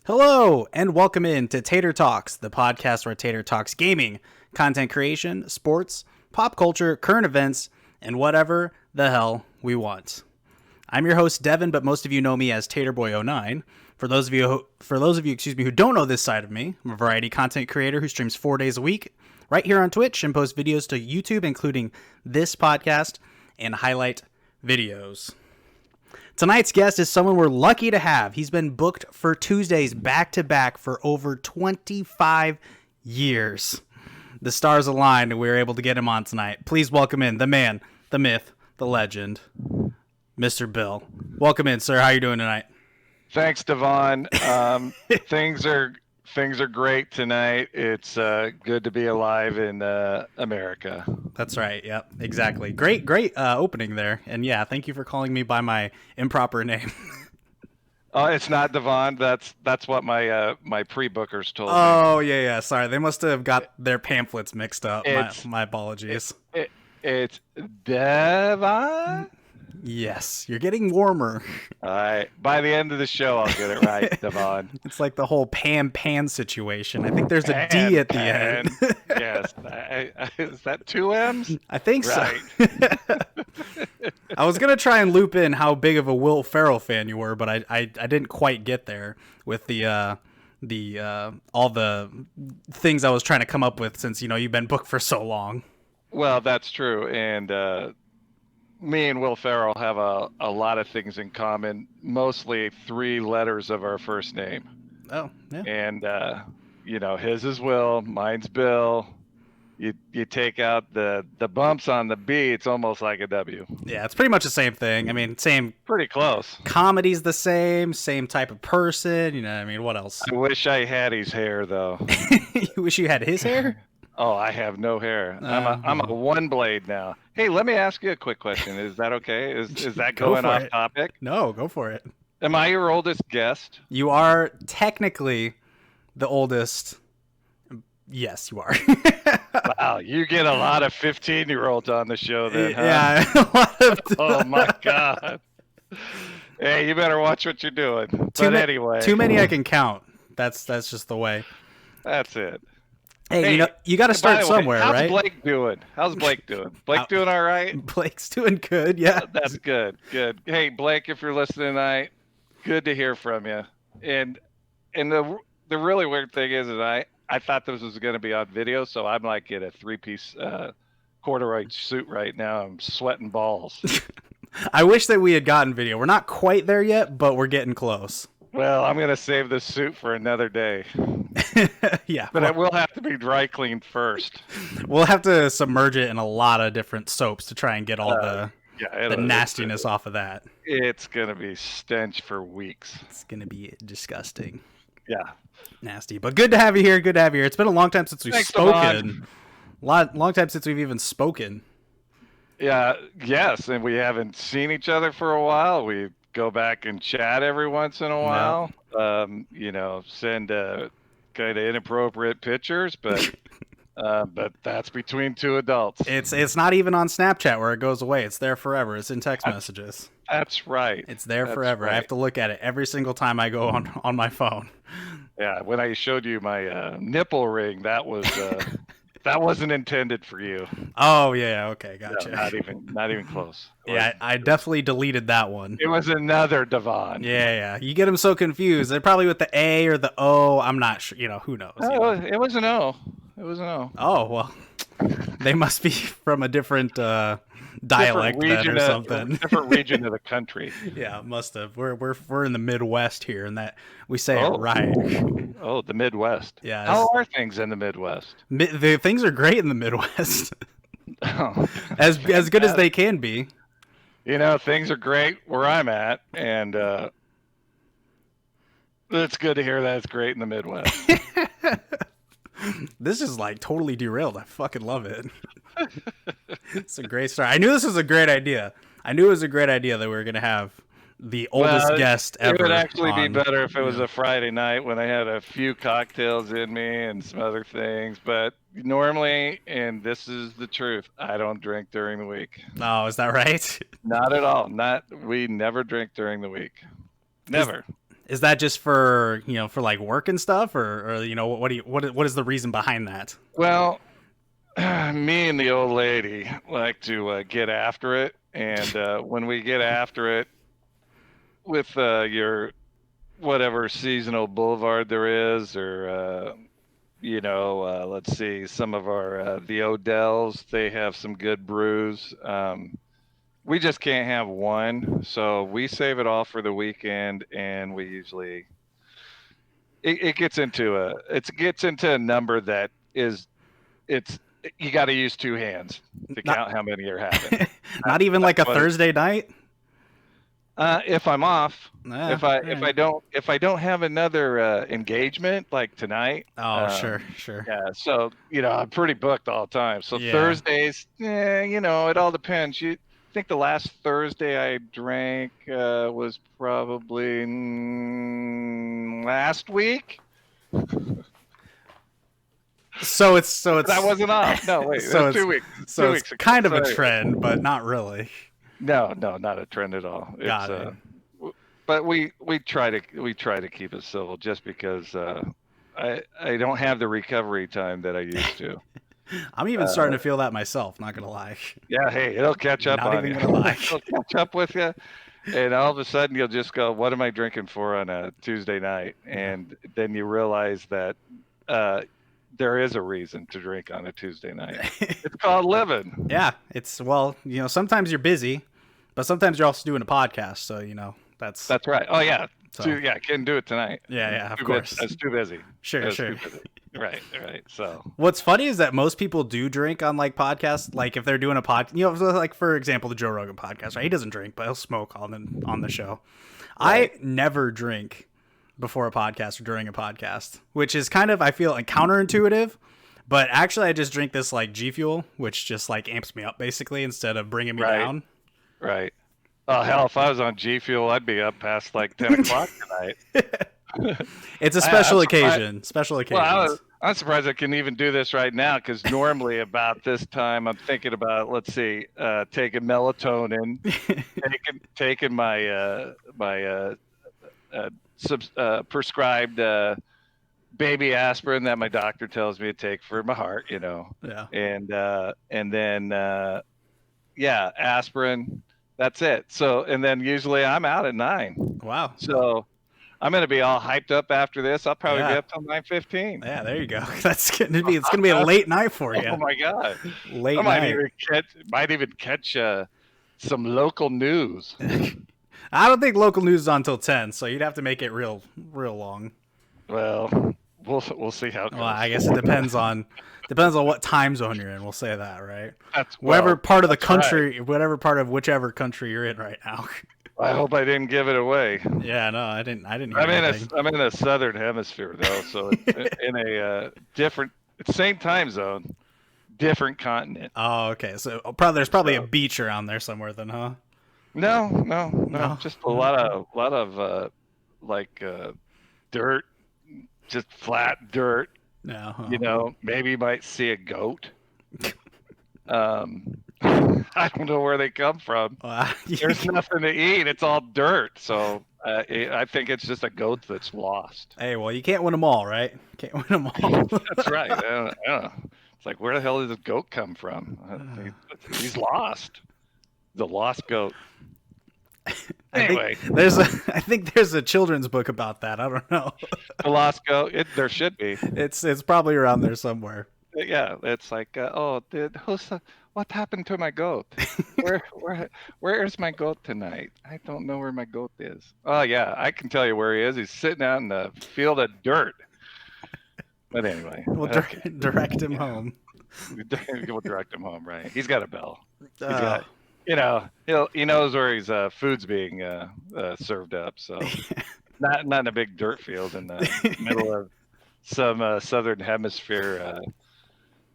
Hello, and welcome in to Tater Talks, the podcast where Tater talks gaming, content creation, sports, pop culture, current events, and whatever the hell we want. I'm your host Devin, but most of you know me as Taterboy09. For those of you, who don't know this side of me, I'm a variety content creator who streams 4 days a week right here on Twitch and posts videos to YouTube, including this podcast and highlight videos. Tonight's guest is someone we're lucky to have. He's been booked for Tuesdays back-to-back for over 25 years. The stars aligned and we were able to get him on tonight. Please welcome in the man, the myth, the legend, Mr. Bill. Welcome in, sir. How are you doing tonight? Thanks, Devon. Things are great tonight. It's good to be alive in America. That's right. Yep, exactly. Great opening there. And yeah, thank you for calling me by my improper name. It's not Devon. That's what my pre-bookers told me. Oh, yeah. Sorry. They must have got their pamphlets mixed up. My apologies. It's Devon? Yes, you're getting warmer. All right. By the end of the show, I'll get it right, Devon. It's like the whole pan situation. I think there's a D at the end. Yes. Is that two M's? I think right. So. I was going to try and loop in how big of a Will Ferrell fan you were, but I didn't quite get there with the all the things I was trying to come up with since, you've been booked for so long. Well, that's true. And me and Will Ferrell have a lot of things in common, mostly 3 letters of our first name. Oh, yeah. And, his is Will, mine's Bill. You take out the bumps on the B, it's almost like a W. Yeah, it's pretty much the same thing. I mean, same. Pretty close. Comedy's the same type of person. What else? I wish I had his hair, though. You wish you had his hair? Oh, I have no hair. I'm a one blade now. Hey, let me ask you a quick question. Is that okay? Is that going off topic? No, go for it. Am I your oldest guest? You are technically the oldest. Yes, you are. Wow, you get a lot of 15-year-olds on the show then, huh? Yeah. Oh, my God. Hey, you better watch what you're doing. Anyway. Too many I can count. That's just the way. That's it. Hey, you got to start somewhere, right? How's Blake doing? Blake doing all right? Blake's doing good, yeah. That's good. Hey, Blake, if you're listening tonight, good to hear from you. And the really weird thing is that I thought this was going to be on video, so I'm like in a 3-piece corduroy suit right now. I'm sweating balls. I wish that we had gotten video. We're not quite there yet, but we're getting close. Well, I'm going to save this suit for another day. Yeah. But it will have to be dry cleaned first. We'll have to submerge it in a lot of different soaps to try and get all the nastiness off of that. It's going to be stench for weeks. It's going to be disgusting. Yeah. Nasty. But good to have you here. It's been a long time since we've spoken. Long time since we've even spoken. Yeah. Yes. And we haven't seen each other for a while. We go back and chat every once in a while. No. Send kind of inappropriate pictures, but that's between 2 adults. It's not even on Snapchat where it goes away. It's there forever. It's in text messages. That's right. It's there forever. Right. I have to look at it every single time I go on my phone. Yeah, when I showed you my nipple ring, that was that wasn't intended for you. Oh yeah, okay, gotcha. No, not even close. Yeah, I definitely deleted that one. It was another Devon. Yeah. You get them so confused. They're probably with the A or the O. I'm not sure. Who knows? It was an O. Oh well, they must be from a different dialect then or something. Different region of the country. Yeah, must have. We're in the Midwest here, and that we say it right. Oh, the Midwest. Yeah. How are things in the Midwest? The things are great in the Midwest. as good as they can be. Things are great where I'm at, and it's good to hear that it's great in the Midwest. This is like totally derailed. I fucking love it. It's a great start. I knew this was a great idea. I knew it was a great idea that we were going to have the oldest guest ever. It would actually be better if it was a Friday night when I had a few cocktails in me and some other things. But normally, and this is the truth, I don't drink during the week. Oh, is that right? Not at all. We never drink during the week. Never. Is that just for, for like work and stuff, or what is the reason behind that? Well, me and the old lady like to get after it, and when we get after it with your whatever seasonal boulevard there is, or let's see, some of our the Odells, they have some good brews. We just can't have one, so we save it all for the weekend, and we usually it gets into a number that is it's you got to use two hands to Not, count how many you're having. not even like a But Thursday night. if I'm off, if I if Right. I don't have another engagement like tonight, Oh, sure. yeah. So I'm pretty booked all the time. So Yeah. Thursdays, it all depends. I think the last Thursday I drank was probably last week. So it's That wasn't off. No, wait, so that's it's 2 weeks. so 2 it's weeks ago. kind of a Sorry. trend, but not really. No, not a trend at all. Got it. But we try to keep it civil, just because I don't have the recovery time that I used to. I'm even starting to feel that myself. Not gonna lie. Yeah, hey, it'll catch up Not on even you. gonna lie. It'll catch up with you, and all of a sudden you'll just go, "What am I drinking for on a Tuesday night?" And then you realize that there is a reason to drink on a Tuesday night. It's called living. Yeah, it's sometimes you're busy, but sometimes you're also doing a podcast, so That's right. Oh yeah, So. yeah, can't do it tonight. Yeah, of Too course. busy. That's too busy. Sure. Too busy. Right. So What's funny is that most people do drink on like podcasts. Like if they're doing a like for example, the Joe Rogan podcast, right? He doesn't drink, but he'll smoke on the show. Right. I never drink before a podcast or during a podcast, which is kind of, I feel, counterintuitive. But actually, I just drink this like G Fuel, which just like amps me up basically instead of bringing me down. Right. Oh hell, if I was on G Fuel, I'd be up past like 10 o'clock tonight. It's a special occasion. Special occasion. Well, I'm surprised I can even do this right now, because normally about this time I'm thinking about, let's see, taking melatonin, taking my prescribed baby aspirin that my doctor tells me to take for my heart, Yeah. and then aspirin. That's it. So, and then usually I'm out at 9. Wow. So I'm going to be all hyped up after this. I'll probably be up till 9:15. Yeah, there you go. It's going to be a late night for you. Oh my God. Late I night. might even catch some local news. I don't think local news is on until 10, so you'd have to make it real long. Well, we'll see how it goes. Well, I guess it depends on what time zone you're in. We'll say that, right? Whatever part of the country, whatever part of whichever country you're in right now. I hope I didn't give it away. Yeah, no, I didn't. Hear I'm in a southern hemisphere though, so it's in a different, same time zone, different continent. Oh, okay. So there's probably a beach around there somewhere, then, huh? No. Just a lot of dirt, just flat dirt. No. Maybe you might see a goat. I don't know where they come from. There's nothing to eat. It's all dirt. So I think it's just a goat that's lost. Hey, well, you can't win them all, right? Can't win them all. That's right. I don't know. It's like, where the hell did this goat come from? He's lost. The lost goat. Anyway, I think there's a children's book about that. I don't know. The lost goat. There should be. It's probably around there somewhere. Yeah, it's like, what happened to my goat? Where's my goat tonight? I don't know where my goat is. Oh yeah, I can tell you where he is. He's sitting out in the field of dirt. But anyway, we'll direct him home. We'll direct him home, right? He's got a bell. He's got, he knows where his food's being served up. So not in a big dirt field in the middle of some southern hemisphere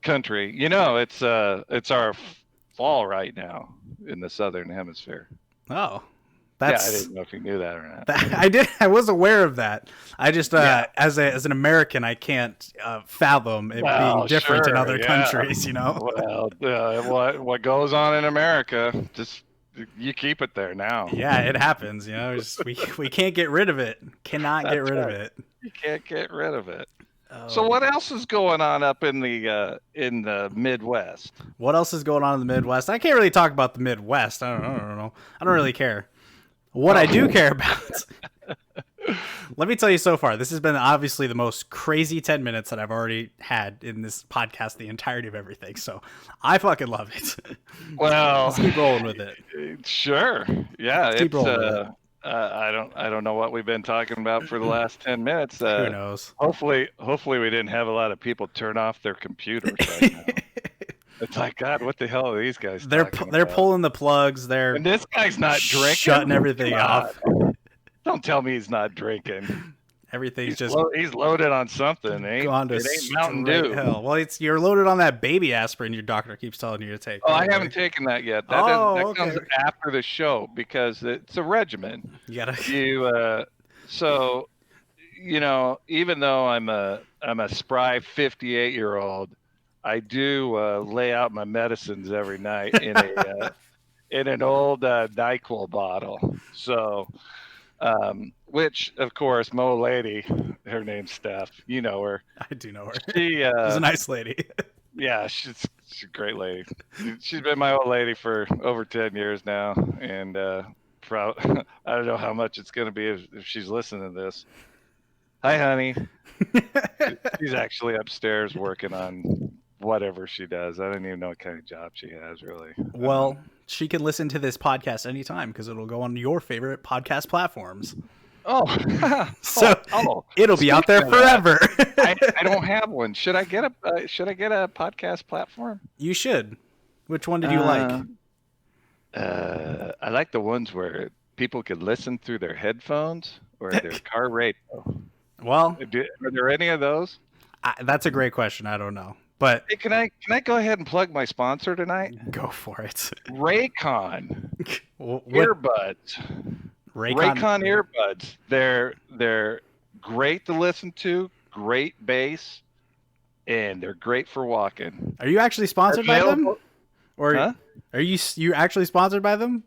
country. It's our fall right now in the southern hemisphere. Oh, I didn't know if you knew that or not. I did. I was aware of that. I just, as an American, I can't fathom it being different in other countries. Well, what goes on in America? Just You keep it there now. Yeah, it happens. We can't get rid of it. Cannot get rid of it. You can't get rid of it. Oh, So what else is going on up in the Midwest? what else is going on in the Midwest? I can't really talk about the Midwest. I don't know. I don't really care. What I do care about. Let me tell you so far, this has been obviously the most crazy 10 minutes that I've already had in this podcast, the entirety of everything. So I fucking love it. Well, let's keep rolling with it. Sure. Yeah. Let's keep rolling with it. I don't know what we've been talking about for the last 10 minutes. Who knows? Hopefully we didn't have a lot of people turn off their computers right now. It's like, God, what the hell are these guys talking They're about? pulling the plugs. And this guy's not drinking. Shutting everything off. Don't tell me he's not drinking. Everything's he's loaded on something. It ain't Mountain Dew. Hell. Well, you're loaded on that baby aspirin your doctor keeps telling you to take. Oh, I haven't taken that yet. That comes after the show because it's a regimen. So, even though I'm a spry 58-year-old, I do lay out my medicines every night in an old NyQuil bottle. So. Which, of course, my old lady, her name's Steph. You know her. I do know her. She's a nice lady. Yeah, she's a great lady. She's been my old lady for over 10 years now, and I don't know how much it's going to be if she's listening to this. Hi, honey. She's actually upstairs working on whatever she does. I don't even know what kind of job she has, really. Well, she can listen to this podcast anytime because it'll go on your favorite podcast platforms. So it'll be out there forever. I don't have one. Should I get a podcast platform? You should. Which one did you like? I like the ones where people could listen through their headphones or their car radio. Well, are there any of those? That's a great question. I don't know. But hey, can I go ahead and plug my sponsor tonight? Go for it. Raycon earbuds. Raycon earbuds. They're great to listen to, great bass, and they're great for walking. Are you actually sponsored by them? Or are you actually sponsored by them?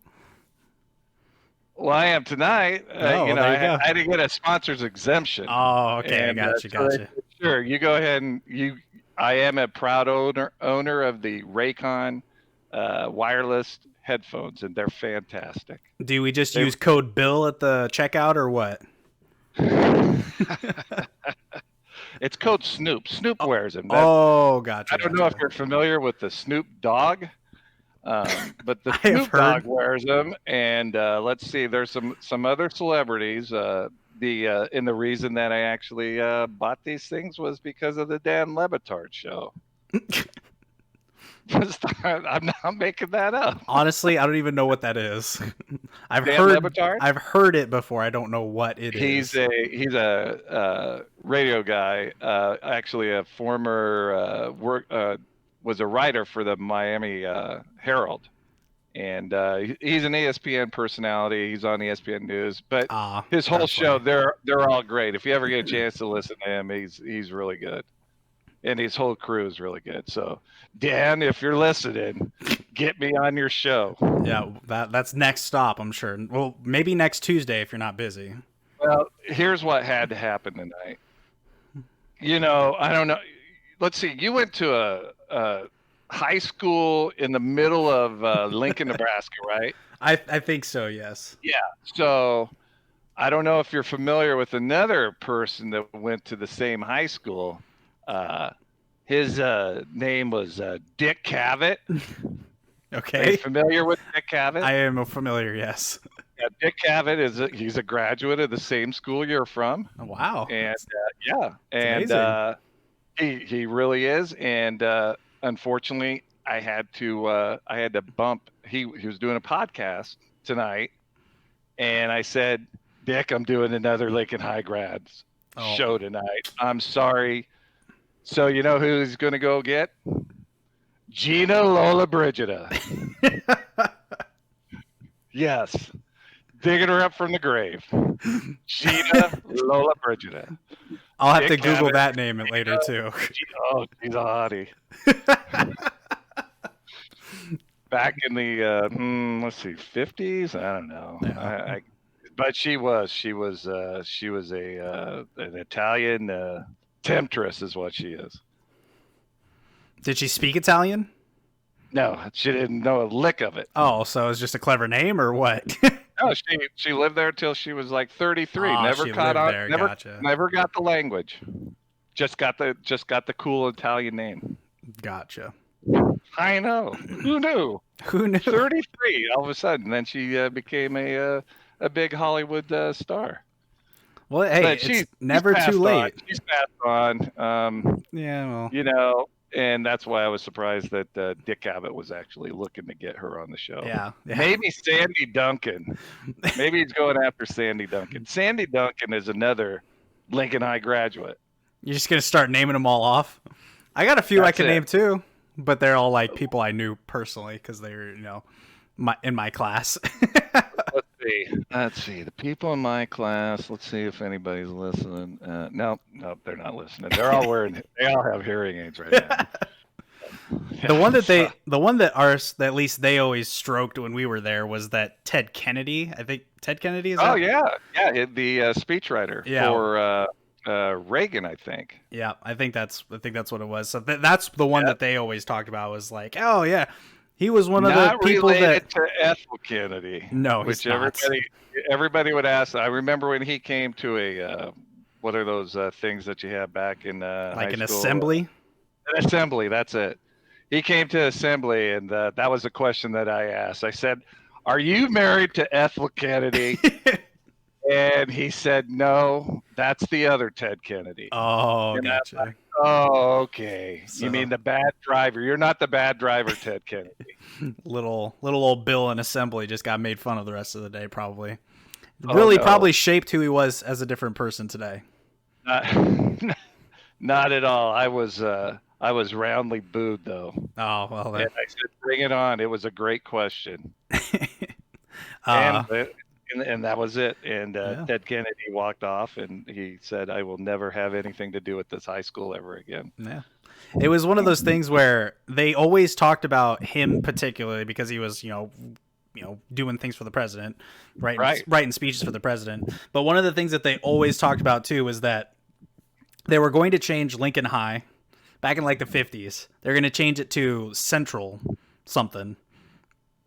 Well, I am tonight. I had to get a sponsor's exemption. Oh, okay. And, gotcha. Sure, you go ahead and I am a proud owner of the Raycon wireless headphones, and they're fantastic. Do we just use code BILL at the checkout or what? It's code Snoop. Snoop wears them. Gotcha. I don't know if you're familiar with the Snoop Dogg, but the Snoop Dogg wears them. And let's see, there's some other celebrities. And the reason that I actually bought these things was because of the Dan Le Batard show. I'm not making that up. Honestly, I don't even know what that is. I've heard it before. I don't know what it is. He's a radio guy. Actually, a former was a writer for the Miami Herald. And he's an ESPN personality. He's on ESPN News, but his whole show, they're all great. If you ever get a chance to listen to him, he's really good, and his whole crew is really good. So, Dan, if you're listening, get me on your show. Yeah, that's next stop, I'm sure. Well, maybe next Tuesday if you're not busy. Well, here's what had to happen tonight. I don't know. Let's see. You went to a high school in the middle of Lincoln, Nebraska, right? I think so, yes. Yeah. So I don't know if you're familiar with another person that went to the same high school. His name was Dick Cavett. Okay. Are you familiar with Dick Cavett? I am familiar, yes. Yeah, Dick Cavett he's a graduate of the same school you're from. Oh, wow. And he really is. And unfortunately, I had to bump. He was doing a podcast tonight, and I said, Dick, I'm doing another Lincoln High grads show tonight. I'm sorry. So you know who he's going to go get? Gina Lola Brigida. Yes. Digging her up from the grave. Gina Lola Brigida. I'll have to Google that name later, too. Oh, she's a hottie. back in the let's see, 50s. I don't know. Yeah. But she was an Italian temptress, is what she is. Did she speak Italian? No, she didn't know a lick of it. Oh, so it's just a clever name or what? No, she lived there till she was like 33. Oh, Never she caught lived on. there. Never Gotcha. never got the language. Just got the cool Italian name. Gotcha. I know. Who knew? Who knew? 33 all of a sudden. Then she became a big Hollywood star. Well, hey, But it's never too late. She's passed on. Yeah, well, You know, and that's why I was surprised that Dick Abbott was actually looking to get her on the show. yeah. Maybe Sandy Duncan. Maybe he's going after Sandy Duncan. Sandy Duncan is another Lincoln High graduate. You're just gonna start naming them all off. I got a few I can name too, but they're all like people I knew personally because they were, in my class. Let's see. The people in my class. Let's see if anybody's listening. No, they're not listening. They're all wearing. They all have hearing aids right now. The one that at least they always stroked when we were there was that Ted Kennedy. I think Ted Kennedy is. Oh yeah, the speechwriter for Reagan, I think. Yeah, I think that's what it was. So that's the one that they always talked about. Was like, oh yeah, he was one of the people that to Ethel Kennedy. No, which he's not. everybody would ask. I remember when he came to a what are those things that you have back in like an school? assembly. An assembly. That's it. He came to assembly, and that was a question that I asked. I said, "Are you married to Ethel Kennedy?" And he said, "No, that's the other Ted Kennedy." Oh, and gotcha. Like, oh, okay. So, you mean the bad driver? You're not the bad driver, Ted Kennedy. little old Bill in assembly just got made fun of the rest of the day, probably. Probably shaped who he was as a different person today. Not at all. I was roundly booed, though. Oh, well. And I said, bring it on. It was a great question. And that was it. And Ted Kennedy walked off, and he said, I will never have anything to do with this high school ever again. Yeah. It was one of those things where they always talked about him particularly because he was, doing things for the president, writing speeches for the president. But one of the things that they always talked about, too, was that they were going to change Lincoln High back in like the 50s. They're going to change it to Central something.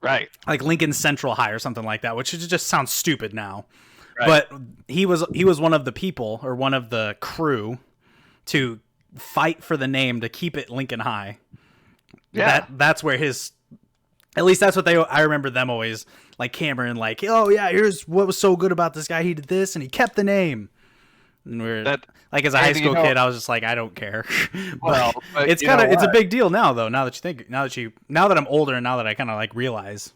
Right. Like Lincoln Central High or something like that, which just sounds stupid now. Right. But he was one of the people or one of the crew to fight for the name to keep it Lincoln High. Yeah. That's where at least that's what I remember them always like Cameron, like, oh yeah, here's what was so good about this guy. He did this and he kept the name. And like as a high school kid, I was just like, I don't care. But it's it's a big deal now though. Now that I'm older and now that I kind of like realize.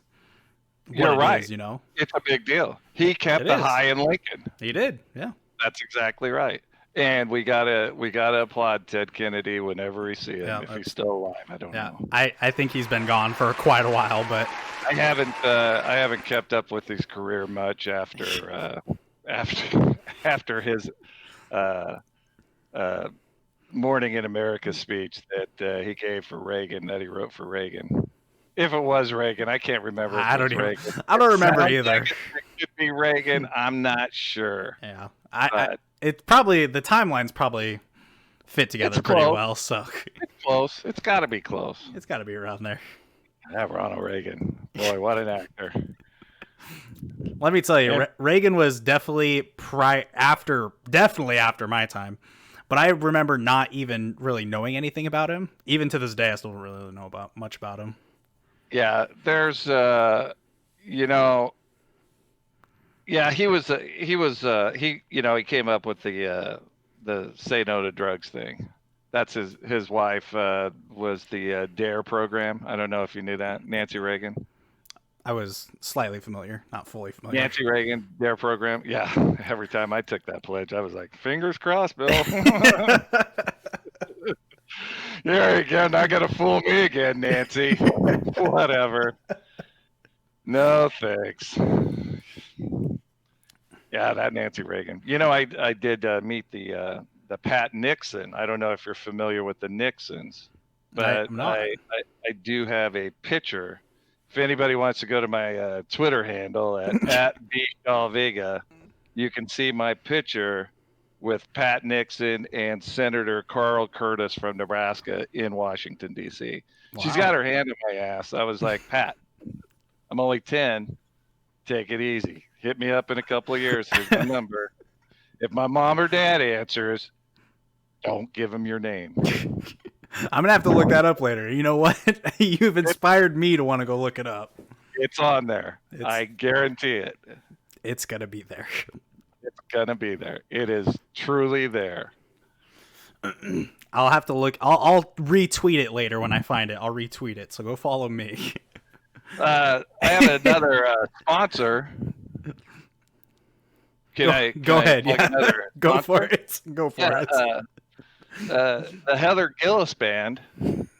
You're right. Is, it's a big deal. He kept the high in Lincoln. He did. Yeah. That's exactly right. And we gotta applaud Ted Kennedy whenever we see him. If he's still alive, I don't know. I think he's been gone for quite a while, but I haven't kept up with his career much after his Morning in America speech that he gave for Reagan, that he wrote for Reagan. If it was Reagan, I can't remember. I don't remember either. Like it could be Reagan. I'm not sure. Yeah, it's probably the timelines probably fit together pretty well. So it's close. It's got to be close. It's got to be around there. Yeah, Ronald Reagan. Boy, what an actor. Let me tell you, Reagan was definitely after my time. But I remember not even really knowing anything about him. Even to this day, I still don't really know much about him. Yeah, there's, he came up with the Say No to Drugs thing. That's his wife was the DARE program. I don't know if you knew that, Nancy Reagan. I was slightly familiar, not fully familiar. Nancy Reagan, DARE program. Yeah, every time I took that pledge, I was like, fingers crossed, Bill. There again, not gonna fool me again, Nancy. Whatever. No thanks. Yeah, that Nancy Reagan. I did meet the Pat Nixon. I don't know if you're familiar with the Nixons, but I do have a picture if anybody wants to go to my Twitter handle at @bshalvega, you can see my picture with Pat Nixon and Senator Carl Curtis from Nebraska in Washington, D.C. She's Wow. got her hand in my ass. I was like, Pat, I'm only 10. Take it easy. Hit me up in a couple of years. Here's my number. If my mom or dad answers, don't give them your name. I'm gonna have to look that up later. You know what? You've inspired me to want to go look it up. It's on there. I guarantee it. It's gonna be there. It's gonna be there. It is truly there. I'll have to look. I'll retweet it later when I find it. I'll retweet it. So go follow me. I have another sponsor. Go ahead. Yeah. Go for it. Go for it. The Heather Gillis band.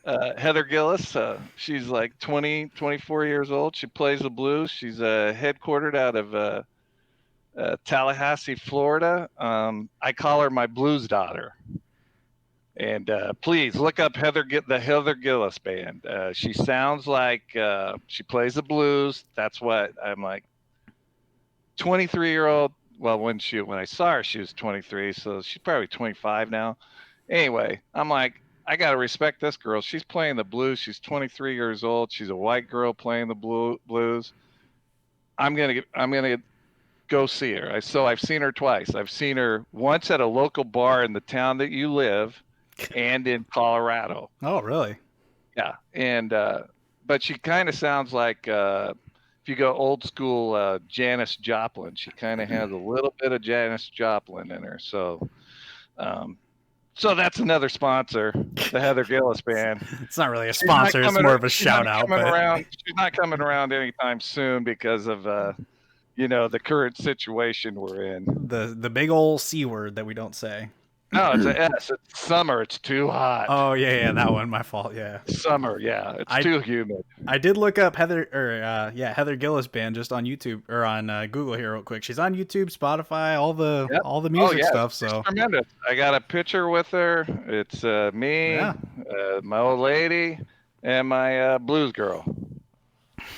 Heather Gillis, she's like 20, 24 years old. She plays the blues. She's headquartered out of Tallahassee, Florida. I call her my blues daughter. And please look up the Heather Gillis band. She sounds like she plays the blues. That's what I'm like. 23-year-old. Well, when I saw her, she was 23, so she's probably 25 now. Anyway, I'm like, I gotta respect this girl. She's playing the blues. She's 23 years old. She's a white girl playing the blues. I'm gonna go see her. I've seen her twice. I've seen her once at a local bar in the town that you live, and in Colorado. Oh, really? Yeah, and but she kind of sounds like if you go old school Janis Joplin. She kind of has a little bit of Janis Joplin in her. So, so that's another sponsor, the Heather Gillis band. It's not really a sponsor; it's more of a shout out. She's not coming around anytime soon because of the current situation we're in. The big old C word that we don't say. No, it's a S. It's summer. It's too hot. Oh yeah, that one. My fault. Yeah. Summer. Yeah, it's too humid. I did look up Heather Gillis band just on YouTube or on Google here real quick. She's on YouTube, Spotify, all the music stuff. So she's tremendous. I got a picture with her. It's me, my old lady, and my blues girl.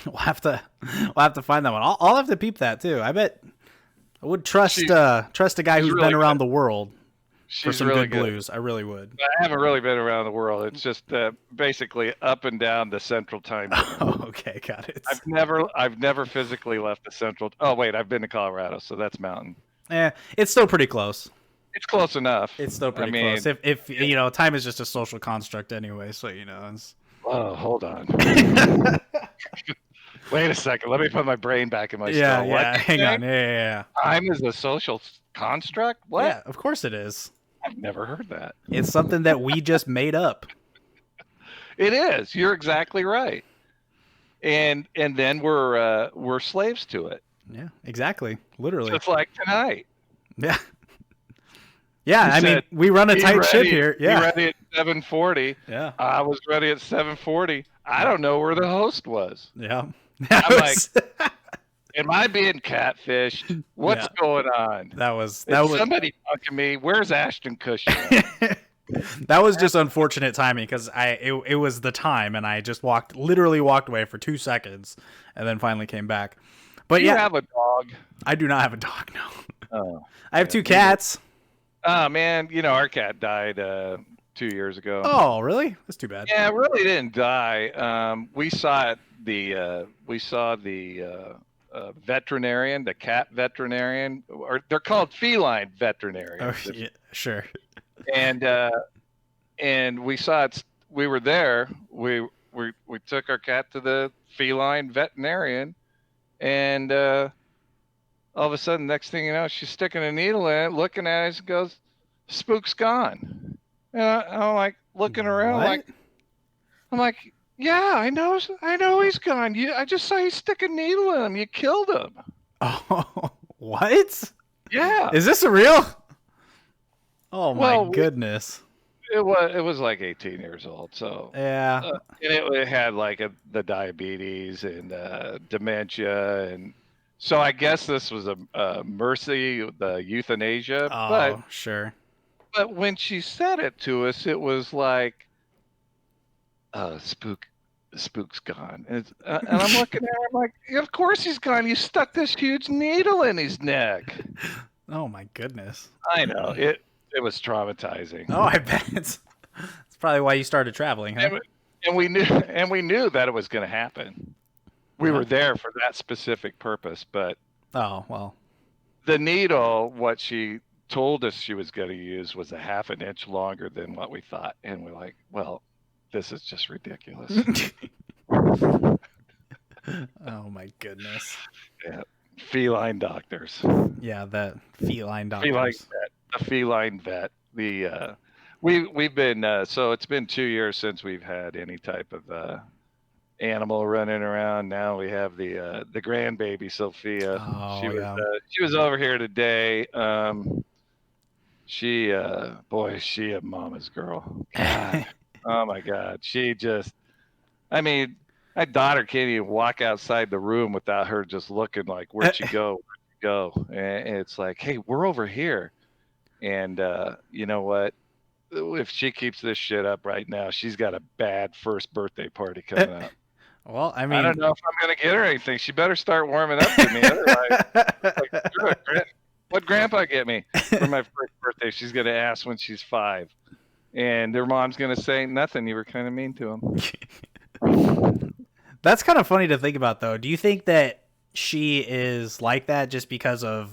We'll have to find that one. I'll have to peep that too. I bet I would trust a guy who's been around the world. For some really good blues, I really would. I haven't really been around the world. It's just basically up and down the Central Time Zone. Oh, okay, got it. I've never physically left the Central. Oh wait, I've been to Colorado, so that's Mountain. Yeah, it's still pretty close. It's close enough. It's still pretty close. If time is just a social construct anyway, so It's... Oh, hold on. Wait a second. Let me put my brain back in my skull. Yeah. Hang on. Yeah. Time is a social construct? What? Yeah, of course it is. I've never heard that. It's something that we just made up. It is. You're exactly right. And then we're slaves to it. Yeah, exactly. Literally. Just like tonight. Yeah. Yeah, I mean, we run a tight ship here. Yeah. Be ready at 7:40. Yeah. I was ready at 7:40. I don't know where the host was. Yeah. I'm like, am I being catfished? What's going on? That was somebody fucking me. Where's Ashton Kutcher? That was just unfortunate timing because it was the time and I just literally walked away for 2 seconds and then finally came back. But Do you have a dog? I do not have a dog. No. Oh, I have 2 cats. Oh man, our cat died 2 years ago. Oh really? That's too bad. Yeah, it really didn't die. We saw it. The veterinarian, the cat veterinarian, or they're called feline veterinarians. Oh, yeah, sure. And we saw it. We were there. We took our cat to the feline veterinarian, and all of a sudden, next thing you know, she's sticking a needle in it, looking at us, and goes, "Spook's gone." And I'm like looking around, I'm like. Yeah, I know he's gone. I just saw you stick a needle in him. You killed him. Oh, what? Yeah. Is this a real? Oh my goodness. It was like 18 years old. So yeah, and it had like the diabetes and dementia, and so I guess this was a mercy, the euthanasia. Oh, but sure. But when she said it to us, it was like, Spook, Spook's gone. And I'm looking at her, I'm like, of course he's gone. You stuck this huge needle in his neck. Oh my goodness. I know. It was traumatizing. Oh, I bet it's probably why you started traveling, huh? And we knew that it was going to happen. We Yeah. were there for that specific purpose, but Oh, well. the needle, what she told us she was going to use was a half an inch longer than what we thought. And we're like, well, this is just ridiculous. Oh my goodness. Yeah. Feline doctors. Yeah, that feline doctors. Feline vet. A feline vet. We've been so it's been 2 years since we've had any type of animal running around. Now we have the grandbaby Sophia. Oh, yeah. She was over here today. She a mama's girl. God. Oh my God. I mean, my daughter can't even walk outside the room without her just looking like, where'd you go? Where'd you go? And it's like, hey, we're over here. And you know what? If she keeps this shit up right now, she's got a bad first birthday party coming up. Well, I I mean, don't know if I'm gonna get her anything. She better start warming up to me. Otherwise, what'd Grandpa get me for my first birthday? She's gonna ask when she's 5, and her mom's gonna say nothing. You were kind of mean to him. That's kind of funny to think about, though. Do you think that she is like that just because of,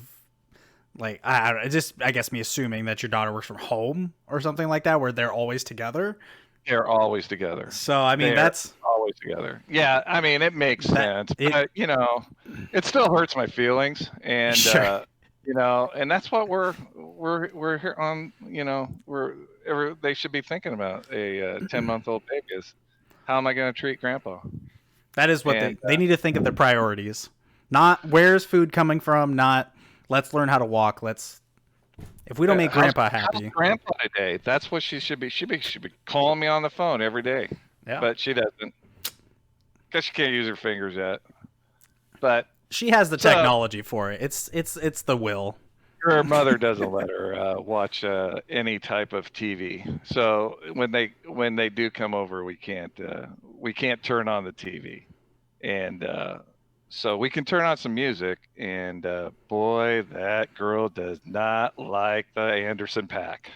like, I guess me assuming that your daughter works from home or something like that, where they're always together? They're always together. So, I mean, that's always together. Yeah, I mean, it makes sense. But, it still hurts my feelings, and Sure. and that's what we're here on. They should be thinking about a 10-month-old baby is how am I going to treat Grandpa? That is what they need to think of their priorities. Not where's food coming from. Not let's learn how to walk. If we don't make Grandpa happy. How's Grandpa today? That's what she should be. She should be calling me on the phone every day. Yeah. But she doesn't. Because she can't use her fingers yet. But she has the technology for it. It's the will. Her mother doesn't let her watch any type of TV. So when they do come over, we can't turn on the TV, and so we can turn on some music. And boy, that girl does not like the Anderson .Paak.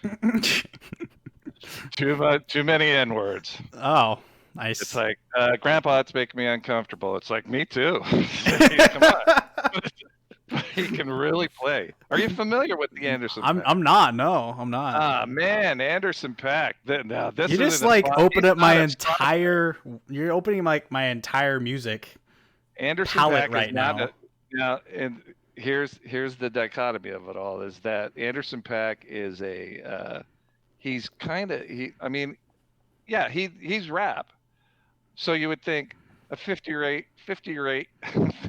Too many N words. Oh, nice. It's like Grandpa, it's making me uncomfortable. It's like me too. Come on. He can really play. Are you familiar with the Anderson .Paak? I'm not. No, I'm not. Ah, man, Anderson .Paak. Now this you just open up my entire. You're opening my entire music. Anderson palette .Paak right now. Now, and here's the dichotomy of it all: is that Anderson .Paak is he's kind of he's rap. So you would think a 58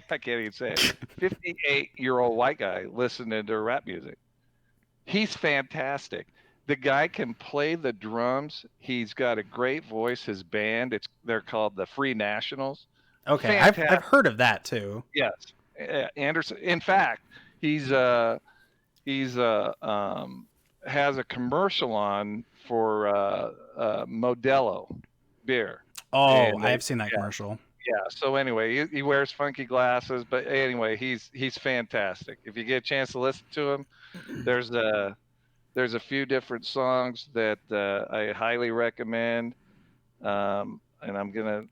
I can't even say it, 58-year-old white guy listening to rap music. He's fantastic. The guy can play the drums. He's got a great voice. His band, they're called the Free Nationals. Okay, I've heard of that too. Yes, Anderson. In fact, he's has a commercial on for Modelo beer. Oh, I've seen that commercial. Yeah. So anyway, he wears funky glasses, but anyway, he's fantastic. If you get a chance to listen to him, there's a few different songs that I highly recommend. And I'm gonna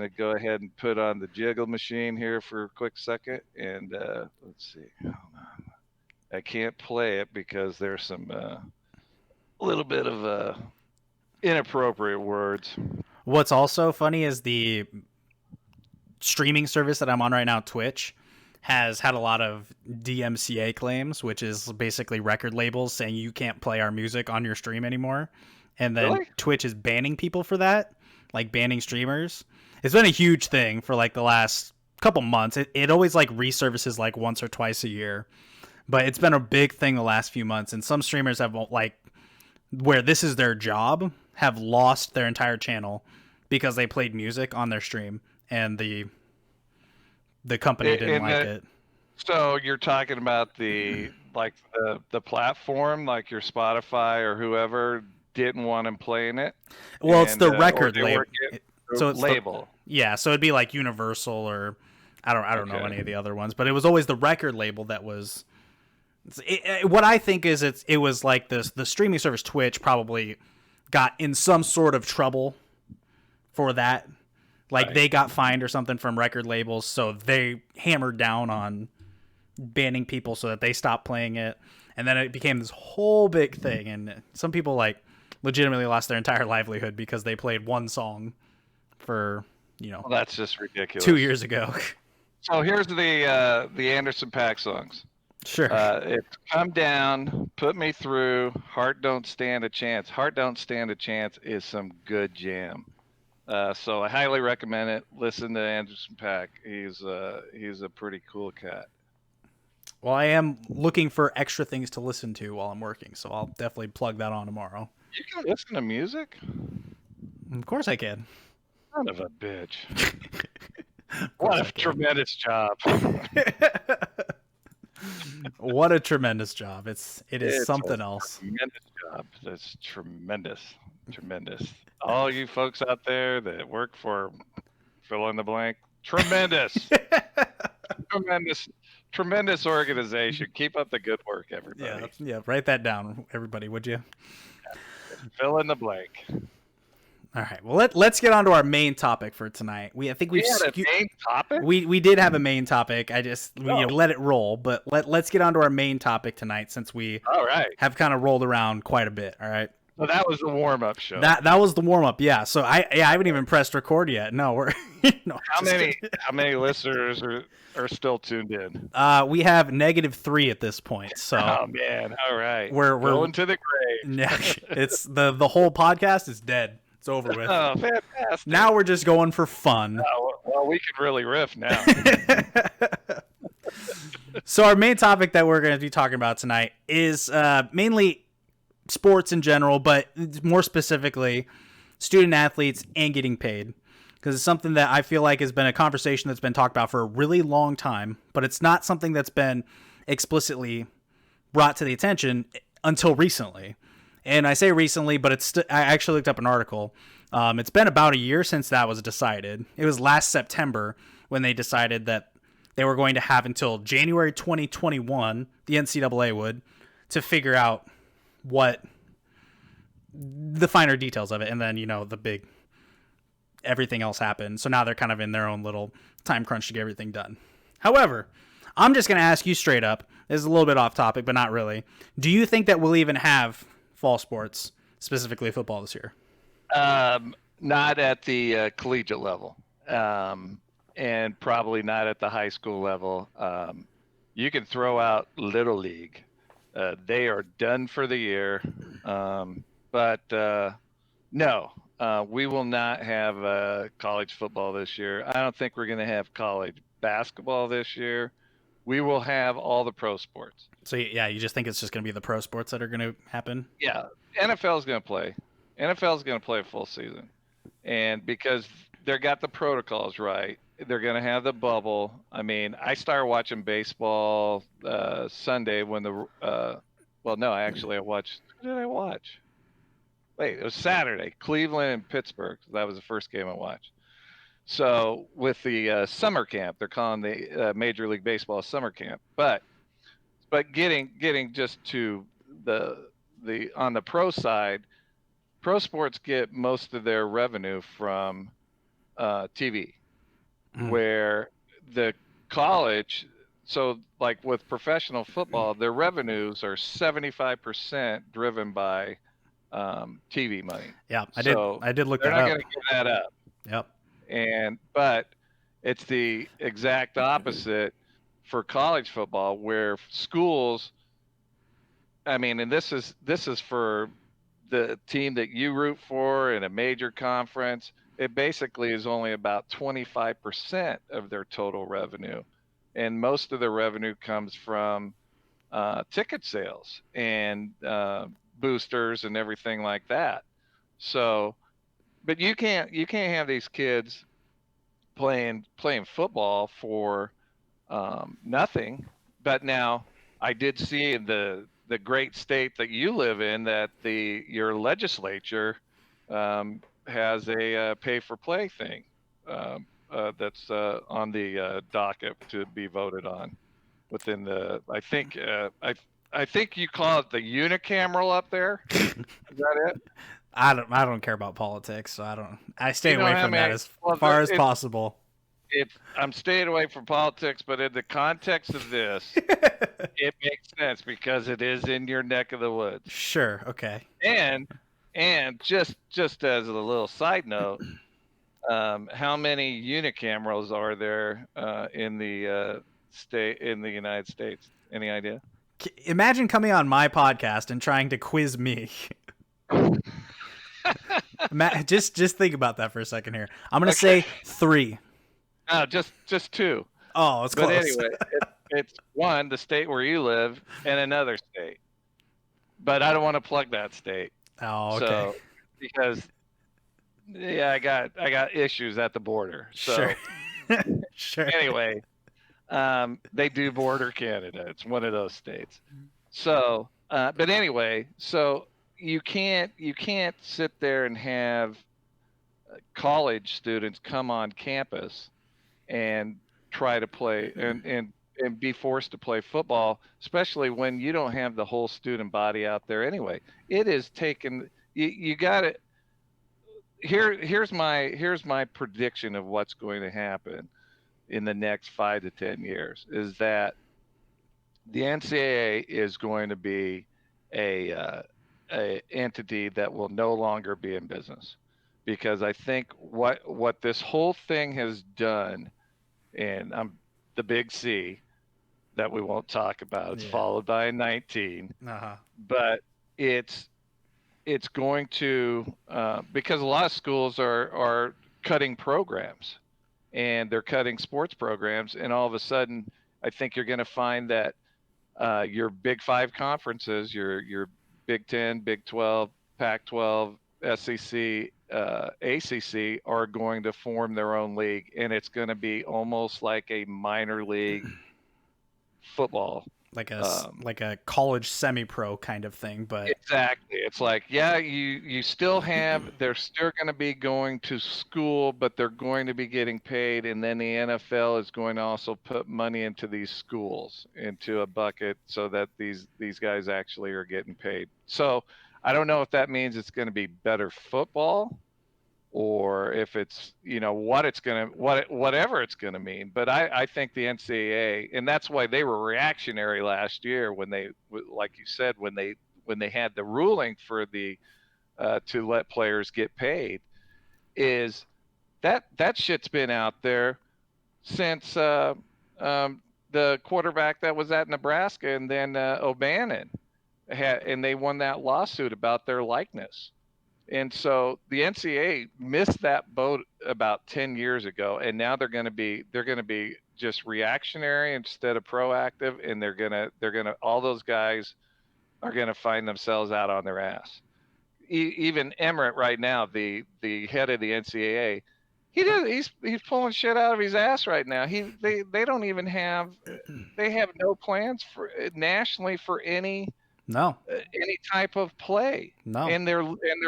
go ahead and put on the jiggle machine here for a quick second, and let's see. Hold on. I can't play it because there's some little bit of inappropriate words. What's also funny is the streaming service that I'm on right now, Twitch, has had a lot of DMCA claims, which is basically record labels saying you can't play our music on your stream anymore. And then Really? Twitch is banning people for that, like banning streamers. It's been a huge thing for like the last couple months. It always like resurfaces like once or twice a year, but it's been a big thing the last few months. And some streamers have like, where this is their job, have lost their entire channel because they played music on their stream and the company didn't like it. So you're talking about the platform, like your Spotify or whoever didn't want him playing it. Well, it's the record label. So it's label. so it'd be like Universal or I don't know any of the other ones, but it was always the record label that was. What I think is it was like the streaming service Twitch probably got in some sort of trouble for that. Like they got fined or something from record labels, so they hammered down on banning people so that they stopped playing it. And then it became this whole big thing, and some people like legitimately lost their entire livelihood because they played one song for, Well, that's just ridiculous. 2 years ago. So here's the Anderson .Paak songs. Sure. It's Come Down, Put Me Through, Heart Don't Stand a Chance. Heart Don't Stand a Chance is some good jam. So I highly recommend it. Listen to Anderson .Paak. He's a pretty cool cat. Well, I am looking for extra things to listen to while I'm working, so I'll definitely plug that on tomorrow. You can listen to music? Of course I can. Son of a bitch. What a tremendous job. What a tremendous job. It's something else. Tremendous job. That's tremendous. All you folks out there that work for fill in the blank, tremendous. Tremendous organization. Keep up the good work, everybody. Yeah, write that down, everybody, would you? Fill in the blank. All right. Well, let's get on to our main topic for tonight. We had a main topic. We did have a main topic. I just let it roll, but let's get on to our main topic tonight since we have kind of rolled around quite a bit. All right. So that was the warm-up show. That was the warm-up. Yeah. So I haven't even pressed record yet. No, we're how many listeners are still tuned in? We have -3 at this point. So oh man, all right. We're going to the grave. Yeah, it's the whole podcast is dead. It's over with. Oh, fantastic. Now we're just going for fun. Well, we can really riff now. So our main topic that we're going to be talking about tonight is mainly sports in general, but more specifically student athletes and getting paid. Because it's something that I feel like has been a conversation that's been talked about for a really long time, but it's not something that's been explicitly brought to the attention until recently. And I say recently, but I actually looked up an article. It's been about a year since that was decided. It was last September when they decided that they were going to have until January 2021, the NCAA would, to figure out what the finer details of it. And then, the big everything else happened. So now they're kind of in their own little time crunch to get everything done. However, I'm just going to ask you straight up. This is a little bit off topic, but not really. Do you think that we'll even have fall sports, specifically football, this year? Not at the collegiate level, and probably not at the high school level. You can throw out Little League. They are done for the year. But no, we will not have college football this year. I don't think we're going to have college basketball this year. We will have all the pro sports. So, yeah, you just think it's just going to be the pro sports that are going to happen? Yeah, NFL is going to play. NFL is going to play a full season. And because they got the protocols right, they're going to have the bubble. I mean, I started watching baseball Sunday when I watched – who did I watch? Wait, it was Saturday, Cleveland and Pittsburgh. That was the first game I watched. So with the summer camp, they're calling the Major League Baseball summer camp. But getting just to the on the pro side, pro sports get most of their revenue from TV, where the college. So like with professional football, their revenues are 75% driven by TV money. Yeah, I did look that up. They're not going to give that up. Yep. But it's the exact opposite for college football, where schools. I mean, and this is for the team that you root for in a major conference. It basically is only about 25% of their total revenue, and most of the revenue comes from ticket sales and boosters and everything like that. So, but you can't have these kids playing football for nothing. But now I did see in the great state that you live in that your legislature has a pay for play thing that's on the docket to be voted on within the. I think you call it the unicameral up there. Is that it? I don't care about politics, so I stay You know away how from that many? as Well, far as possible. I'm staying away from politics, but in the context of this, it makes sense because it is in your neck of the woods. Sure, okay. And just as a little side note, how many unicamerals are there in the state in the United States? Any idea? Imagine coming on my podcast and trying to quiz me. Just think about that for a second here. I'm gonna Okay. say 3. No, just two. Oh, it's But close. anyway, it's one, the state where you live, and another state. But I don't want to plug that state. Oh, okay. So because yeah, I got issues at the border. So Sure. Sure. anyway, they do border Canada. It's one of those states. So, but anyway, so you can't sit there and have college students come on campus and try to play and be forced to play football, especially when you don't have the whole student body out there anyway. It is taken. You got it. Here's my prediction of what's going to happen in the next 5 to 10 years is that the NCAA is going to be a entity that will no longer be in business because I think what this whole thing has done, and I'm the big C that we won't talk about. It's followed by a 19, but it's going to because a lot of schools are cutting programs and they're cutting sports programs, and all of a sudden, I think you're going to find that your Big Five conferences, your Big 10, Big 12, Pac-12, SEC, ACC, are going to form their own league, and it's going to be almost like a minor league football. Like a college semi-pro kind of thing, but Exactly. It's like, yeah, you still have, they're still going to be going to school, but they're going to be getting paid, and then the NFL is going to also put money into these schools into a bucket so that these guys actually are getting paid. So I don't know if that means it's going to be better football or if it's whatever it's going to mean. But I think the NCAA, and that's why they were reactionary last year when they, like you said, when they had the ruling for the to let players get paid, is that shit's been out there since the quarterback that was at Nebraska, and then O'Bannon and they won that lawsuit about their likeness. And so the NCAA missed that boat about 10 years ago, and now they're going to be just reactionary instead of proactive, and they're going to all those guys are going to find themselves out on their ass. Even Emmerich right now, the head of the NCAA, he's pulling shit out of his ass right now. They don't even have they have no plans for nationally for any type of play. No. And they're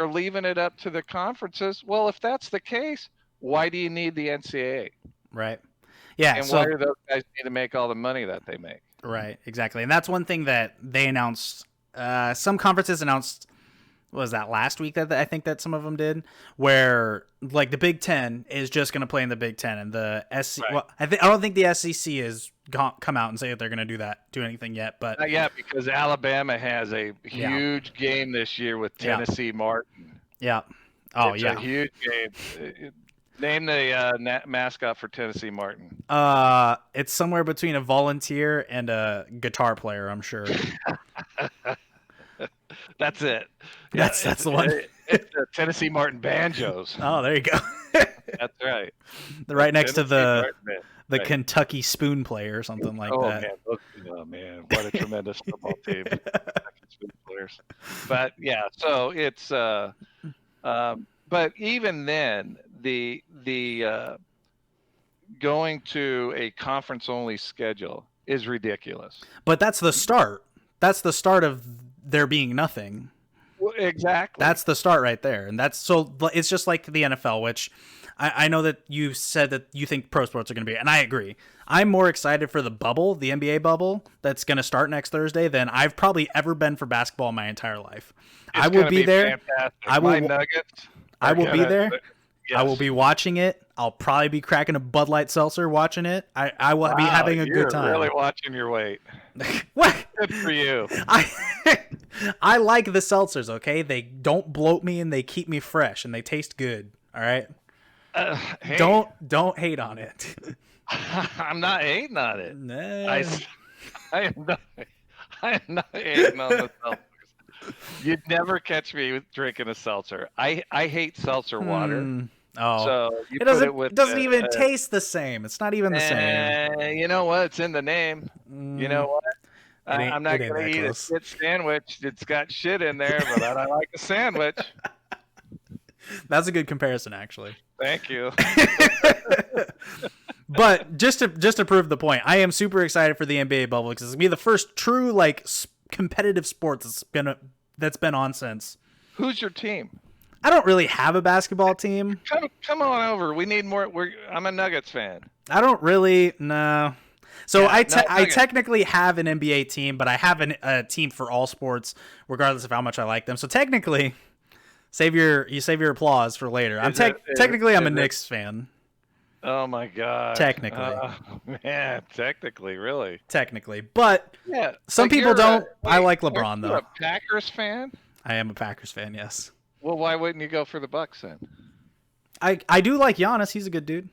leaving it up to the conferences. Well, if that's the case, why do you need the NCAA? Right. Yeah. And why do those guys need to make all the money that they make? Right. Exactly. And that's one thing that they announced. Some conferences announced. What was that last week that I think that some of them did, where like the Big Ten is just going to play in the Big Ten, and the SEC. Right. Well, I don't think the SEC has come out and say that they're going to do anything yet. But not yet, because Alabama has a huge game this year with Tennessee Martin. Yeah. Oh, it's a huge game. Name the mascot for Tennessee Martin. It's somewhere between a volunteer and a guitar player, I'm sure. That's it. That's the one. It's the Tennessee Martin Banjos. Oh, there you go. That's right. Right next to the Kentucky Spoon Player or something like that. Man, what a tremendous football team. Spoon players. But yeah, so it's but even then the going to a conference only schedule is ridiculous. But that's the start. That's the start of there being nothing. Well, exactly. That's the start right there. And that's so it's just like the NFL, which I know that you said that you think pro sports are going to be, and I agree. I'm more excited for the bubble, the NBA bubble that's going to start next Thursday than I've probably ever been for basketball in my entire life. It's I will be there. Fantastic. I will. My Nuggets. I will be there. Yes. I will be watching it. I'll probably be cracking a Bud Light seltzer watching it. I will be having a good time. You're really watching your weight. What? Good for you. I like the seltzers, okay? They don't bloat me and they keep me fresh and they taste good, all right? Hey, don't hate on it. I'm not hating on it. Nah. I am not hating on the seltzers. You'd never catch me drinking a seltzer. I hate seltzer water. Oh, so it doesn't even taste the same. It's not even the same. You know what? It's in the name. You know what? I'm not going to eat a shit sandwich. It's got shit in there, but I like a sandwich. That's a good comparison, actually. Thank you. But just to prove the point, I am super excited for the NBA bubble because it's gonna be the first true like competitive sport that's been on since. Who's your team? I don't really have a basketball team. Come on over. We need more. I'm a Nuggets fan. I don't really no. So I technically have an NBA team, but I have a team for all sports, regardless of how much I like them. So technically, save your applause for later. I'm a Knicks fan. Oh my god. Technically. Man, technically, really. Technically, but yeah, some people don't. I like LeBron though. You're a Packers fan? I am a Packers fan. Yes. Well, why wouldn't you go for the Bucks then? I do like Giannis. He's a good dude.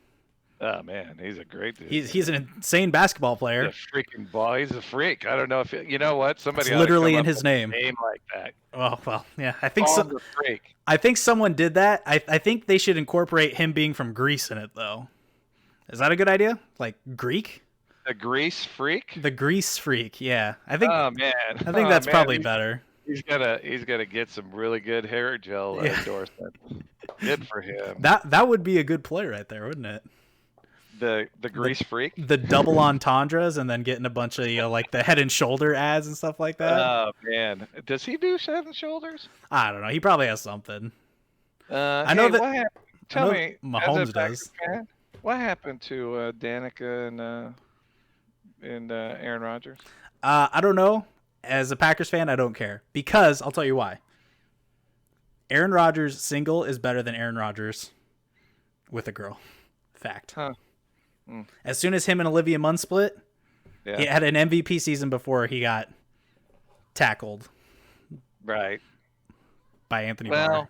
Oh man, he's a great dude. He's an insane basketball player. He's a freaking ball. He's a freak. I don't know if you know what somebody. It's literally in his name. Name like that. Oh well, yeah. I think so. The freak. I think someone did that. I think they should incorporate him being from Greece in it though. Is that a good idea? Like Greek? The Greece freak? The Greece freak. Yeah. I think. Oh man. I think that's probably better. He's gotta get some really good hair gel endorsement. Good for him. That would be a good play right there, wouldn't it? The Grease freak, the double entendres, and then getting a bunch of like the Head and Shoulder ads and stuff like that. Oh man, does he do Head and Shoulders? I don't know. He probably has something. I know that. Tell me, Mahomes does. Fan, what happened to Danica and Aaron Rodgers? I don't know. As a Packers fan, I don't care because I'll tell you why. Aaron Rodgers single is better than Aaron Rodgers with a girl. Fact. Huh. As soon as him and Olivia Munn split, he had an MVP season before he got tackled. Right. By Anthony Barr.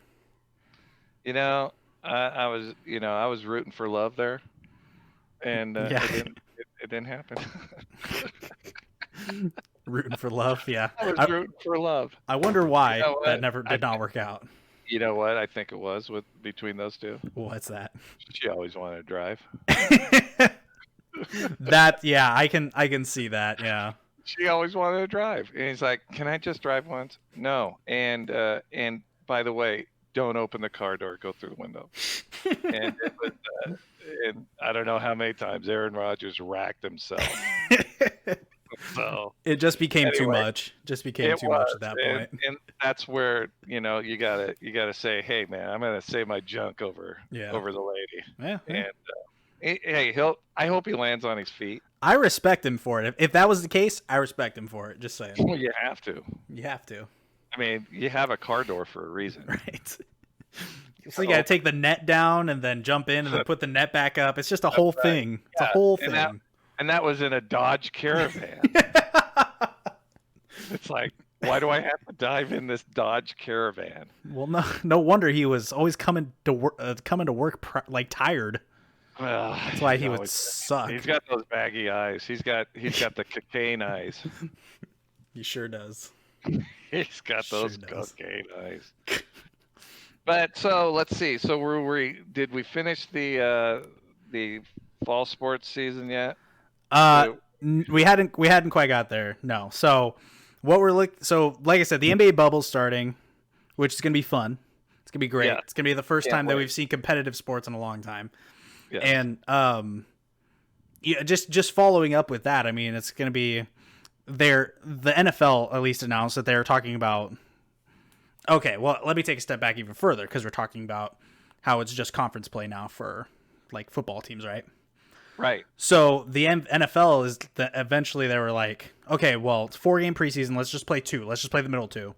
You know, I was rooting for love there, and it didn't happen. Rooting for love, yeah. I was rooting for love. I wonder why that never did not work out. You know what I think it was between those two? What's that? She always wanted to drive. I can see that, yeah. She always wanted to drive. And he's like, "Can I just drive once?" No. And by the way, don't open the car door, go through the window. And it was, and I don't know how many times Aaron Rodgers racked himself. So it just became too much. Just became too much at that point. And that's where, you gotta say, hey man, I'm gonna save my junk over the lady. Yeah. And hey, I hope he lands on his feet. I respect him for it. If that was the case, I respect him for it. Just saying. Well, you have to. You have to. I mean, you have a car door for a reason. Right. So you got to take the net down and then jump in and then put the net back up. It's just a whole thing. It's a whole thing. And that was in a Dodge Caravan. It's like, why do I have to dive in this Dodge Caravan? Well, no wonder he was always coming to work like tired. That's why he would suck. He's got those baggy eyes. He's got the cocaine eyes. He sure does. He's got those cocaine eyes. But so let's see. So did we finish the fall sports season yet? We hadn't quite got there. No. So like I said, the NBA bubble's starting, which is gonna be fun. It's gonna be great. Yeah. It's gonna be the first time that we've seen competitive sports in a long time. Yeah. And just following up with that, I mean, it's gonna be the NFL at least announced that they're talking about Okay, well, let me take a step back even further because we're talking about how it's just conference play now for like football teams, right? Right. So the NFL is eventually they were like, okay, well, it's 4-game preseason. Let's just play 2. Let's just play the middle 2.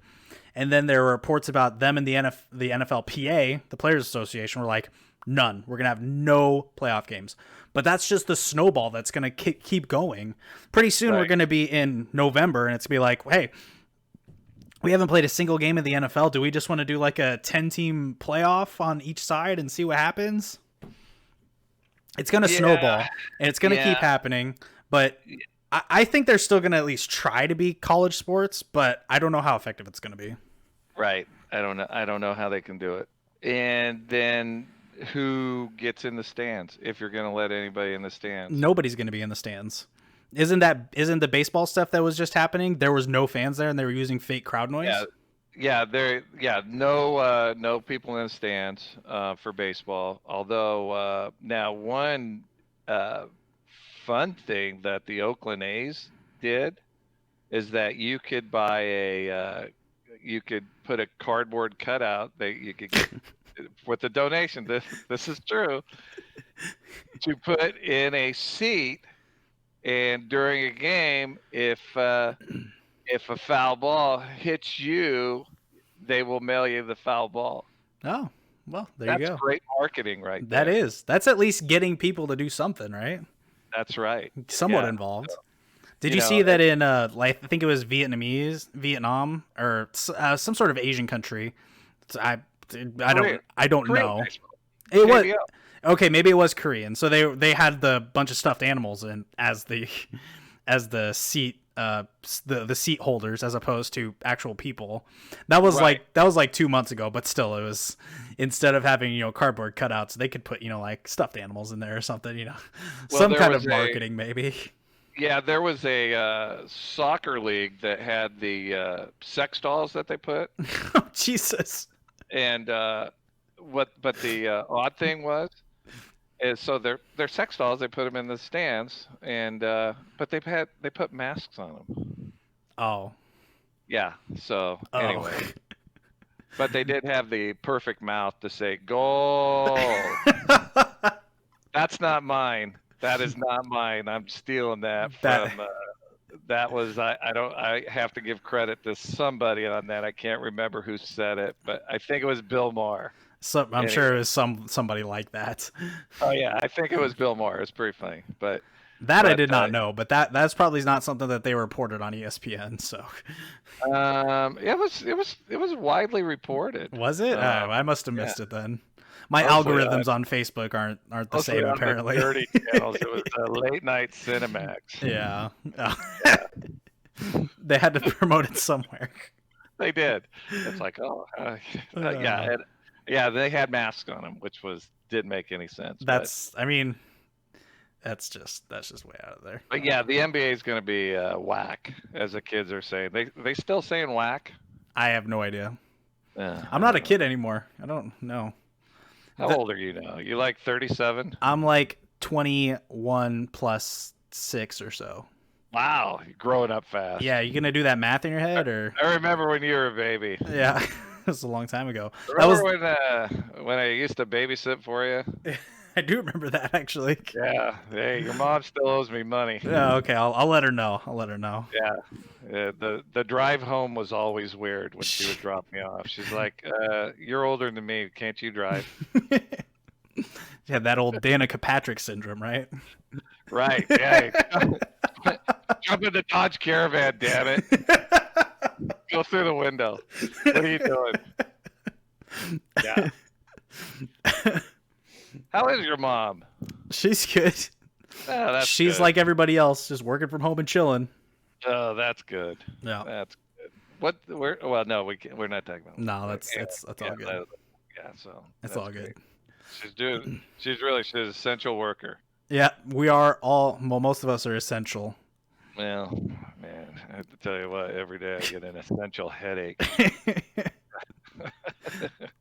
And then there were reports about them and the NFLPA, the Players Association, were like, none. We're gonna have no playoff games. But that's just the snowball that's gonna keep going. Pretty soon we're gonna be in November, and it's gonna be like, hey, we haven't played a single game in the NFL. Do we just want to do like a 10-team playoff on each side and see what happens? It's going to snowball, and it's going to keep happening. But I think they're still going to at least try to be college sports, but I don't know how effective it's going to be. Right. I don't know how they can do it. And then who gets in the stands if you're going to let anybody in the stands? Nobody's going to be in the stands. Isn't the baseball stuff that was just happening? There was no fans there, and they were using fake crowd noise. No people in the stands for baseball. Although now one fun thing that the Oakland A's did is that you could buy you could put a cardboard cutout that you could get with the donation. This is true. To put in a seat. And during a game, if a foul ball hits you, they will mail you the foul ball. Oh, well, there you go. That's great marketing right there. That is. That's at least getting people to do something, right? That's right. Somewhat involved. Did you see that in, I think it was Vietnam, or some sort of Asian country? I don't know. It was. Okay, maybe it was Korean. So they had the bunch of stuffed animals in as the seat the seat holders as opposed to actual people. That was like 2 months ago, but still it was, instead of having cardboard cutouts, they could put like stuffed animals in there or something, some kind of marketing maybe. Yeah, there was a soccer league that had the sex dolls that they put. Oh, Jesus. And the odd thing was, is so they're sex dolls. They put them in the stands, and but they put masks on them. Oh. Yeah. So anyway, but they did have the perfect mouth to say "goal." That's not mine. That is not mine. I'm stealing that from. That was I have to give credit to somebody on that. I can't remember who said it, but I think it was Bill Maher. I'm sure it was somebody like that. Oh yeah, I think it was Bill Maher. It's pretty funny, but I did not know. But that's probably not something that they reported on ESPN. So, it was widely reported. Was it? I must have missed it then. My algorithms on Facebook aren't the same apparently. The dirty channels. It was late night Cinemax. Yeah. They had to promote it somewhere. They did. It's like, yeah, they had masks on them, which didn't make any sense. That's just way out of there. But yeah, the NBA is going to be whack, as the kids are saying. They still saying whack? I have no idea. I'm not a kid anymore. I don't know. How old are you now? You like 37? I'm like 21 plus 6 or so. Wow, you're growing up fast. Yeah, you gonna do that math in your head, or? I remember when you were a baby. Yeah, it was a long time ago. Remember when I used to babysit for you? I do remember that, actually. Yeah. Hey, your mom still owes me money. Yeah. Okay. I'll let her know. Yeah. The drive home was always weird when she would drop me off. She's like, "You're older than me. Can't you drive?" Yeah, that old Danica Patrick syndrome, right? Right. Yeah. Jump in the Dodge Caravan, damn it! Go through the window. What are you doing? Yeah. How is your mom? She's good. Oh, She's good. Like everybody else, just working from home and chilling. Oh, that's good. Yeah, that's good. Well, no, we're not talking about. No, that's all good. So it's all good. Great. She's an essential worker. Yeah, we are all. Well, most of us are essential. Well, man, I have to tell you what. Every day I get an essential headache.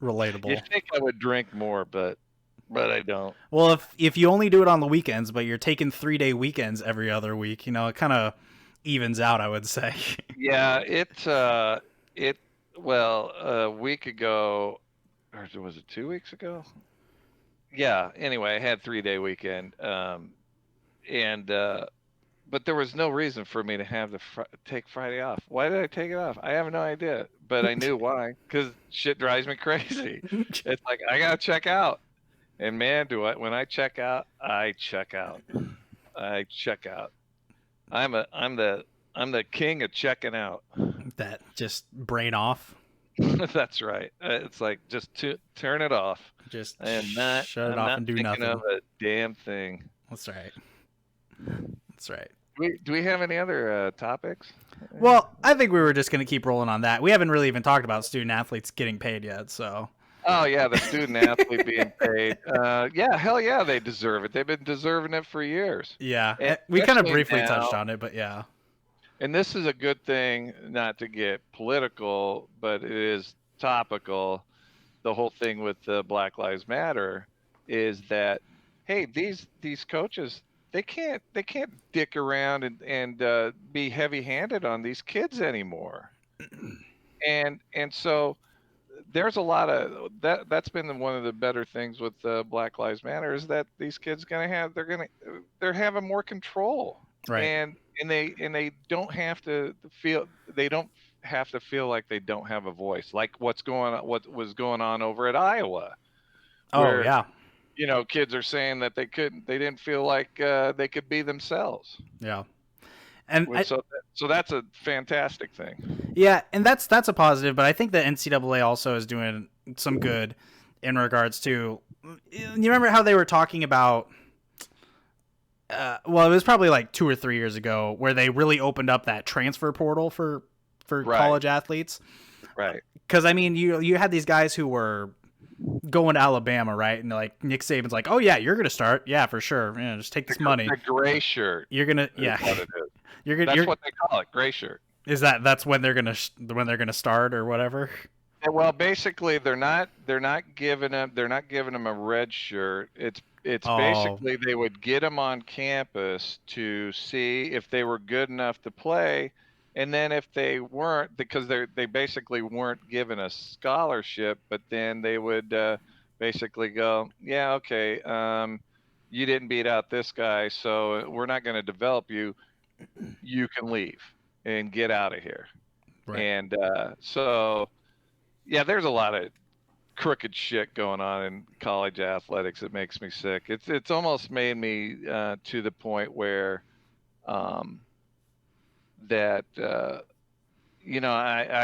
Relatable. You think I would drink more, but I don't. Well, if you only do it on the weekends, but you're taking 3-day weekends every other week, it kind of evens out, I would say. Yeah, it Well, a week ago, or was it 2 weeks ago? Yeah. Anyway, I had 3-day weekend, and but there was no reason for me to have take Friday off. Why did I take it off? I have no idea, but I knew why. Because shit drives me crazy. It's like I gotta check out, and man, do I when I check out, I check out. I check out. I'm the king of checking out. That just brain off. That's right. It's like just to turn it off. Just I am not. shut it I'm off not and do thinking of nothing. a damn thing. That's right. That's right. Do we have any other topics? Well, I think we were just going to keep rolling on that. We haven't really even talked about student athletes getting paid yet, so. Oh yeah, the student athlete being paid. Yeah, hell yeah, they deserve it. They've been deserving it for years. Yeah, And we kind of especially briefly touched now, on it, but yeah. and this is a good thing, not to get political, but it is topical. The whole thing with the Black Lives Matter is that, hey, these coaches, they can't dick around and be heavy handed on these kids anymore. And so there's a lot of that's been one of the better things with Black Lives Matter is that these kids they're having more control, Right. and they don't have to feel they don't have to feel like they don't have a voice, like what was going on over at Iowa, Oh, where yeah. kids are saying that they didn't feel like they could be themselves. Yeah. And So that's a fantastic thing. yeah, and that's a positive, but I think the NCAA also is doing some good in regards to. You remember how they were talking about? Well, it was probably like 2 or 3 years ago where they really opened up that transfer portal for Right. college athletes. Right. Because I mean, you had these guys who were going to Alabama, right? And like Nick Saban's like, "Oh yeah, you're gonna start, yeah, for sure. Yeah, just take this money. The gray shirt. You're gonna, yeah, What it is. you're gonna. That's what they call it, gray shirt. That's when they're gonna start or whatever? And, well, basically, they're not giving them a red shirt. It's Oh, basically they would get them on campus to see if they were good enough to play, and then if they weren't, because they basically weren't given a scholarship, but then they would basically go, yeah, okay, you didn't beat out this guy, so we're not going to develop you. You can leave and get out of here. right. And so, yeah, there's a lot of crooked shit going on in college athletics. It makes me sick. It's almost made me to the point where um, that I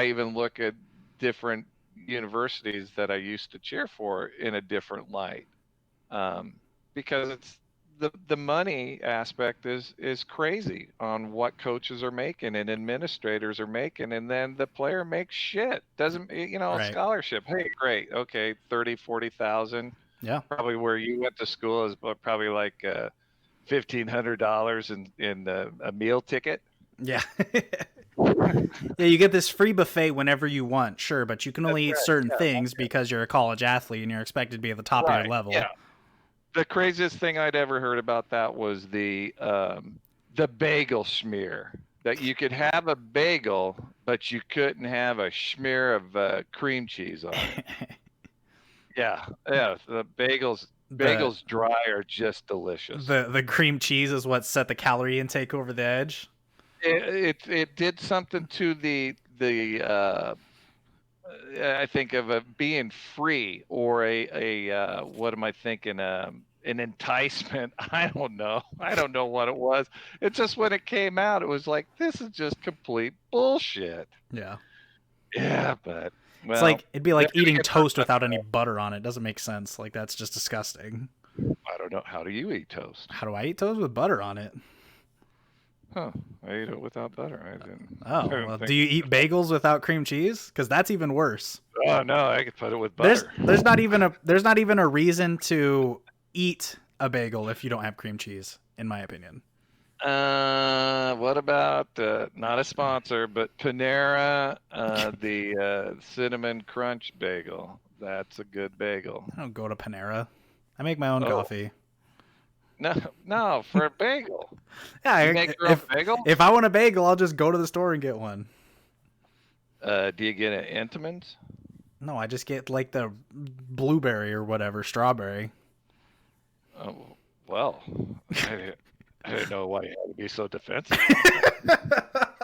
even look at different universities that I used to cheer for in a different light, because it's the money aspect is crazy on what coaches are making and administrators are making, and then the player makes shit. Doesn't Right. scholarship? Hey, great, okay, 30-40,000. Yeah. Probably where you went to school is probably like $1,500 in a meal ticket. Yeah. Yeah, you get this free buffet whenever you want, sure, but you can That's only eat right. certain Yeah. things because you're a college athlete and you're expected to be at the top of your Right. level. Yeah. The craziest thing I'd ever heard about that was the bagel schmear. That you could have a bagel, but you couldn't have a schmear of cream cheese on it. Yeah, yeah. The the bagels dry are just delicious. the cream cheese is what set the calorie intake over the edge. It did something to the I think of a being free or a what am I thinking? An enticement. I don't know. I don't know what it was. It's just when it came out, it was like, this is just complete bullshit. Yeah. Yeah, but It's well, like it'd be they're like gonna eating get their toast money without any back. butter on it. Doesn't make sense. Like that's just disgusting. I don't know. How do you eat toast? How do I eat toast with butter on it? Huh? I eat it without butter. I Oh, didn't well, think. do you eat bagels without cream cheese? Because that's even worse. Oh no, I could put it with butter. There's not even a reason to eat a bagel if you don't have cream cheese, in my opinion. What about not a sponsor, but Panera, the cinnamon crunch bagel. That's a good bagel. I don't go to Panera. I make my own Oh, coffee. no, no, for a bagel. Yeah, You make your own bagel? if I want a bagel, I'll just go to the store and get one. Do you get an Entenmann's? No, I just get like the blueberry or whatever, strawberry. Oh, well, I didn't know why you had to be so defensive about that.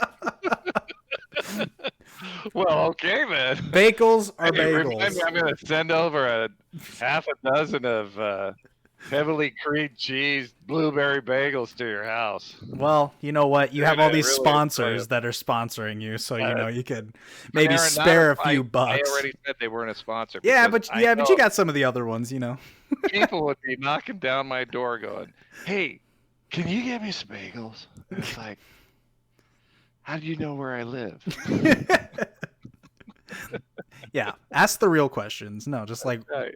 Well, okay then. Bagels are Hey, remind bagels. me, I'm gonna send over a half a dozen of heavily creamed cheese blueberry bagels to your house. Well, you know what? You They're have all gonna these really enjoy it. sponsors that are sponsoring you, so you Uh, know you could maybe Panera, not a, spare a few I bucks. already said they weren't a sponsor Yeah, because but I you know got some of the other ones, you know. people would be knocking down my door going, "Hey, can you get me some bagels?" And it's like, how do you know where I live? Yeah, ask the real questions. No, just like, Right.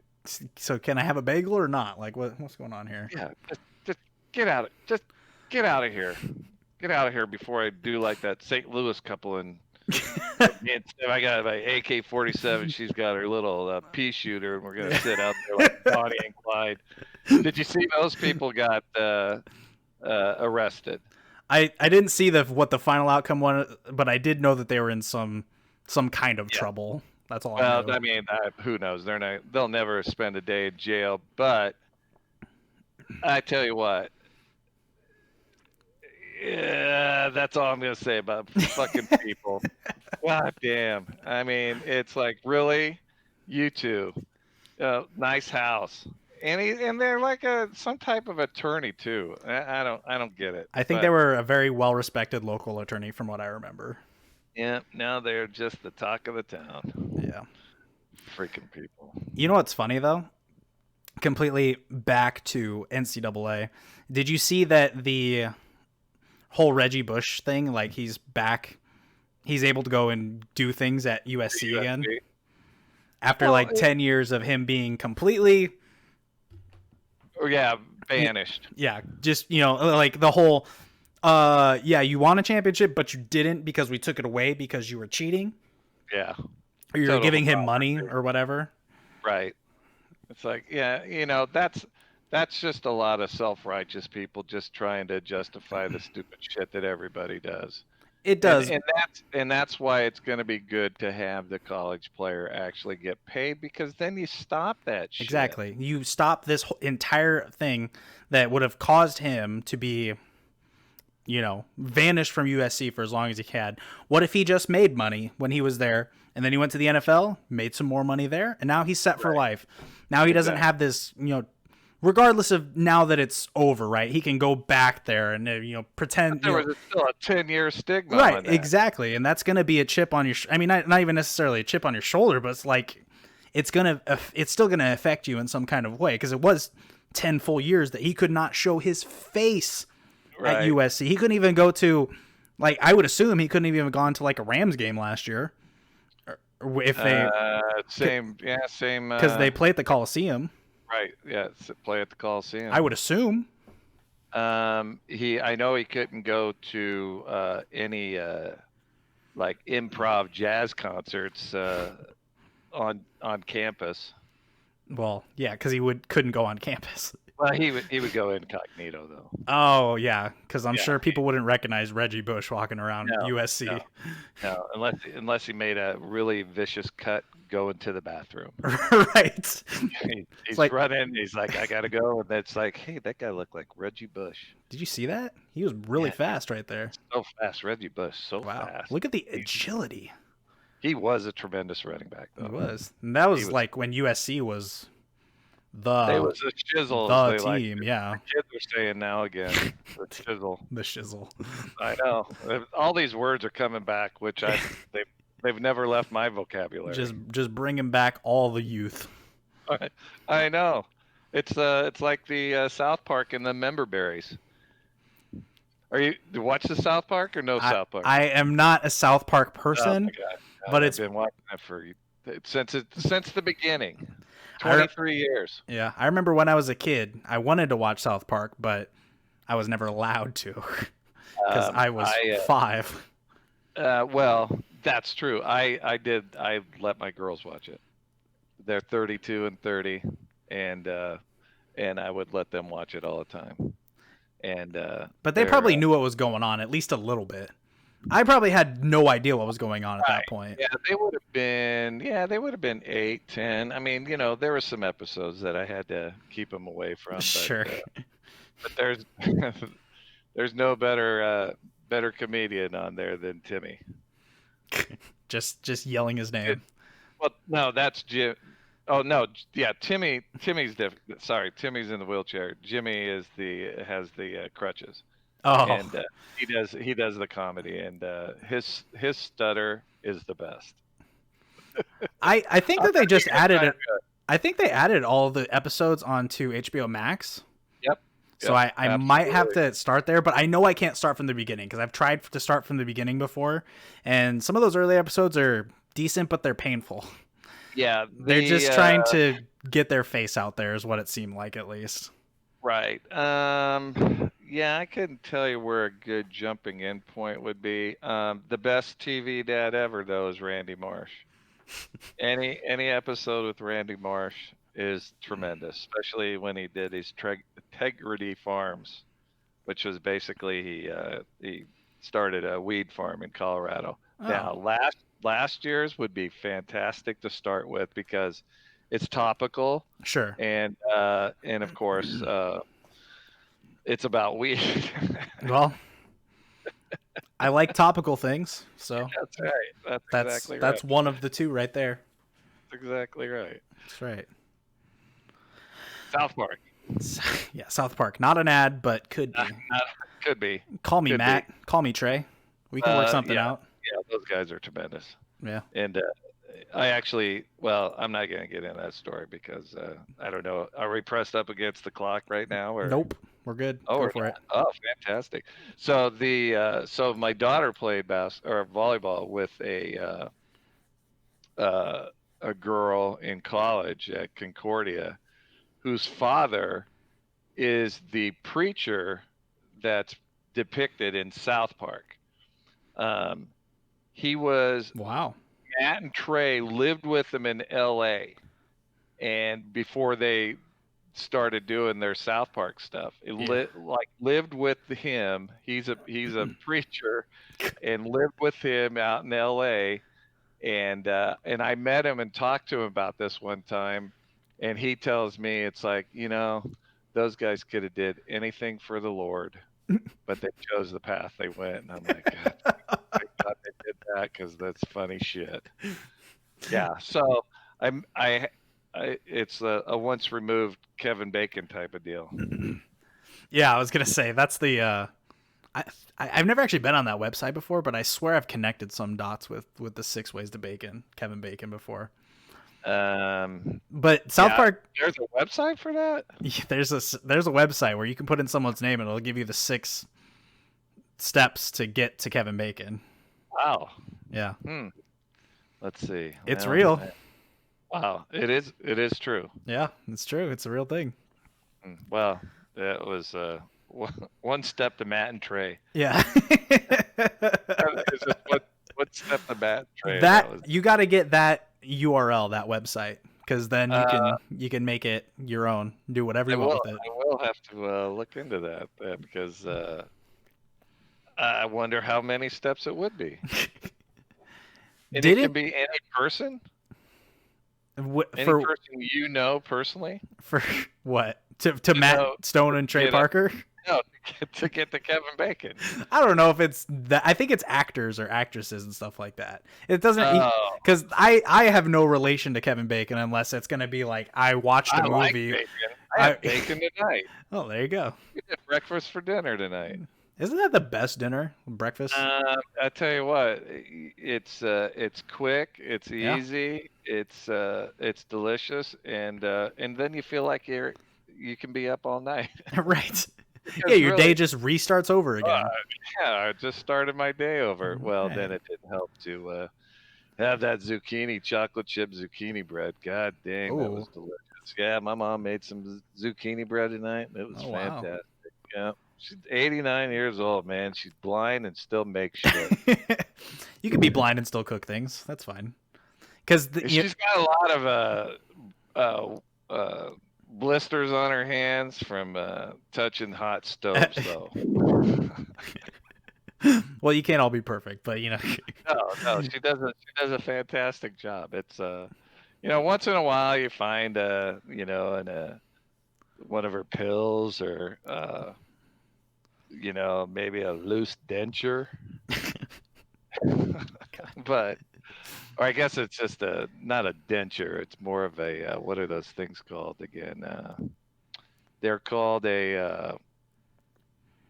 so can I have a bagel or not? Like, what's going on here? Yeah, just get out of just get out of here. Get out of here before I do like that St. Louis couple and me and Steph, I got my AK-47. She's got her little pea shooter, and we're gonna sit out there like Bonnie and Clyde. Did you see those people got arrested? I didn't see what the final outcome was, but I did know that they were in some kind of Yeah. trouble. That's all I Well, knew. I mean, who knows? They'll never spend a day in jail. But I tell you what, yeah, that's all I'm gonna say about fucking people. God damn. I mean, it's like really, you two, nice house, and they're like some type of attorney too. I don't get it. I think they But were a very well respected local attorney from what I remember. yeah, now they're just the talk of the town. Yeah. Freaking people. You know what's funny though? Completely back to NCAA. Did you see that the whole Reggie Bush thing? Like he's back. He's able to go and do things at USC again after Well, like 10 years of him being completely, oh yeah, banished. yeah, just, you know, like the whole, yeah, you won a championship, but you didn't because we took it away because you were cheating Yeah, or you're total giving him money hypocrisy. or whatever. Right. It's like, yeah, that's just a lot of self-righteous people just trying to justify the stupid shit that everybody does. It And does. that's why it's going to be good to have the college player actually get paid because then you stop that shit. Exactly. You stop this entire thing that would have caused him to be, you know, vanished from USC for as long as he had. What if he just made money when he was there and then he went to the NFL, made some more money there, and now he's set for life. Now he doesn't have this, you know, regardless of now that it's over, right? He can go back there and, you know, pretend. There was still a 10-year stigma Right, on that. exactly. And that's going to be a chip on your, I mean, not even necessarily a chip on your shoulder, but it's like, it's still going to affect you in some kind of way because it was 10 full years that he could not show his face at USC. He couldn't even go to, like, I would assume he couldn't even have gone to like a Rams game last year. Or if they same because they play at the Coliseum. Right, yeah, play at the Coliseum. I would assume. I know he couldn't go to any like improv jazz concerts on campus. Well, yeah, because he couldn't go on campus. Well, he would go incognito though. Oh yeah, because I'm sure people wouldn't recognize Reggie Bush walking around USC. No, unless he made a really vicious cut going to the bathroom. Right. He's like, running. He's like, I gotta go, and it's like, hey, that guy looked like Reggie Bush. Did you see that? He was really fast right there. So fast, Reggie Bush. So fast. Look at the agility. He was a tremendous running back, though. He was. And that was like when USC was they was the shizzle. The team, yeah. The kids are saying now again, the shizzle. The shizzle. I know. All these words are coming back, which they've never left my vocabulary. Just bringing back all the youth. I know. It's like the South Park and the member berries. Do you watch the South Park or no South Park? I am not a South Park person, but I've been watching it since the beginning. 23 years. Yeah, I remember when I was a kid, I wanted to watch South Park, but I was never allowed to because I was 5. Well, that's true. I did. I let my girls watch it. They're 32 and 30, and I would let them watch it all the time. And but they probably knew what was going on at least a little bit. I probably had no idea what was going on at Right. that point. Yeah, they would have been. Yeah, they would have been 8, 10. I mean, there were some episodes that I had to keep them away from, Sure. but there's there's no better comedian on there than Timmy. just yelling his It, name. well, no, that's Jim. Oh no, yeah, Timmy's different. Sorry, Timmy's in the wheelchair. Jimmy has the crutches, Oh, and he does the comedy, and his stutter is the best. I think that they just It's added kind it. of good. I think they added all of the episodes onto HBO Max. Yep, So yep, I might have absolutely. to start there, but I know I can't start from the beginning because I've tried to start from the beginning before, and some of those early episodes are decent, but they're painful. Yeah, They're just trying to get their face out there, is what it seemed like, at least. right. Yeah, I couldn't tell you where a good jumping in point would be. The best TV dad ever though is Randy Marsh. Any episode with Randy Marsh is tremendous, especially when he did his Integrity Farms, which was basically he started a weed farm in Colorado. Oh, Now, last year's would be fantastic to start with because it's topical sure. and of course it's about weed. Well, I like topical things, so That's right. That's that's exactly right. that's one of the two right there. That's exactly right. That's right. South Park. Yeah, South Park. Not an ad, but could be. Could be. Call me Could be. Matt. Call me Trey. We can work something Yeah, out. yeah, those guys are tremendous. Yeah. And I actually, well, I'm not going to get into that story because I don't know. Are we pressed up against the clock right now, or? Nope. We're good. Oh, Go we're for not. it. Oh, fantastic. So my daughter played volleyball with a girl in college at Concordia, whose father is the preacher that's depicted in South Park. Um, he was Wow. Matt and Trey lived with them in L.A. and before they started doing their South Park stuff, Yeah. lived with him. He's a preacher and lived with him out in L.A. And I met him and talked to him about this one time, and he tells me it's like those guys could have did anything for the Lord, but they chose the path they went, and I'm like, God, thank God they did that because that's funny shit. Yeah, so it's a once removed Kevin Bacon type of deal. Yeah, I was gonna say that's the. I've never actually been on that website before, but I swear I've connected some dots with the 6 Ways to Bacon, Kevin Bacon before. But South Yeah, Park, there's a website for that. there's a website where you can put in someone's name and it'll give you the 6 steps to get to Kevin Bacon. Wow. Yeah, Let's see. it's Well, real. wow, it is true. Yeah, it's true. It's a real thing. Well, that was one step to Matt and Trey. Yeah. It's just what step to Matt and Trey? That you got to get that URL, that website, because then you can make it your own, do whatever you want with it. I will have to look into that because I wonder how many steps it would be. And Did it it can be any person, any for person personally. for what to Matt Stone and Trey Parker? No, to get to Kevin Bacon. I don't know if it's that. I think it's actors or actresses and stuff like that. It doesn't because I have no relation to Kevin Bacon unless it's gonna be like I watched a like movie. bacon. I had bacon tonight. Oh, there you go. We did breakfast for dinner tonight. Isn't that the best dinner? Breakfast? I tell you what, it's quick, it's easy, it's delicious, and then you feel like you can be up all night. Right. Because Yeah, your really, day just restarts over again. yeah, I just started my day over. Well, Right. then it didn't help to have that chocolate chip zucchini bread. God dang, that was delicious. Yeah, my mom made some zucchini bread tonight, and it was fantastic. Wow. Yeah. She's 89 years old, man. She's blind and still makes shit. You can be blind and still cook things. That's fine. Because she's got a lot of blisters on her hands from touching hot stoves, though. Well, you can't all be perfect, but No, she does a fantastic job. It's once in a while you find in one of her pills or maybe a loose denture. But or I guess it's just not a denture. It's more of a what are those things called again? They're called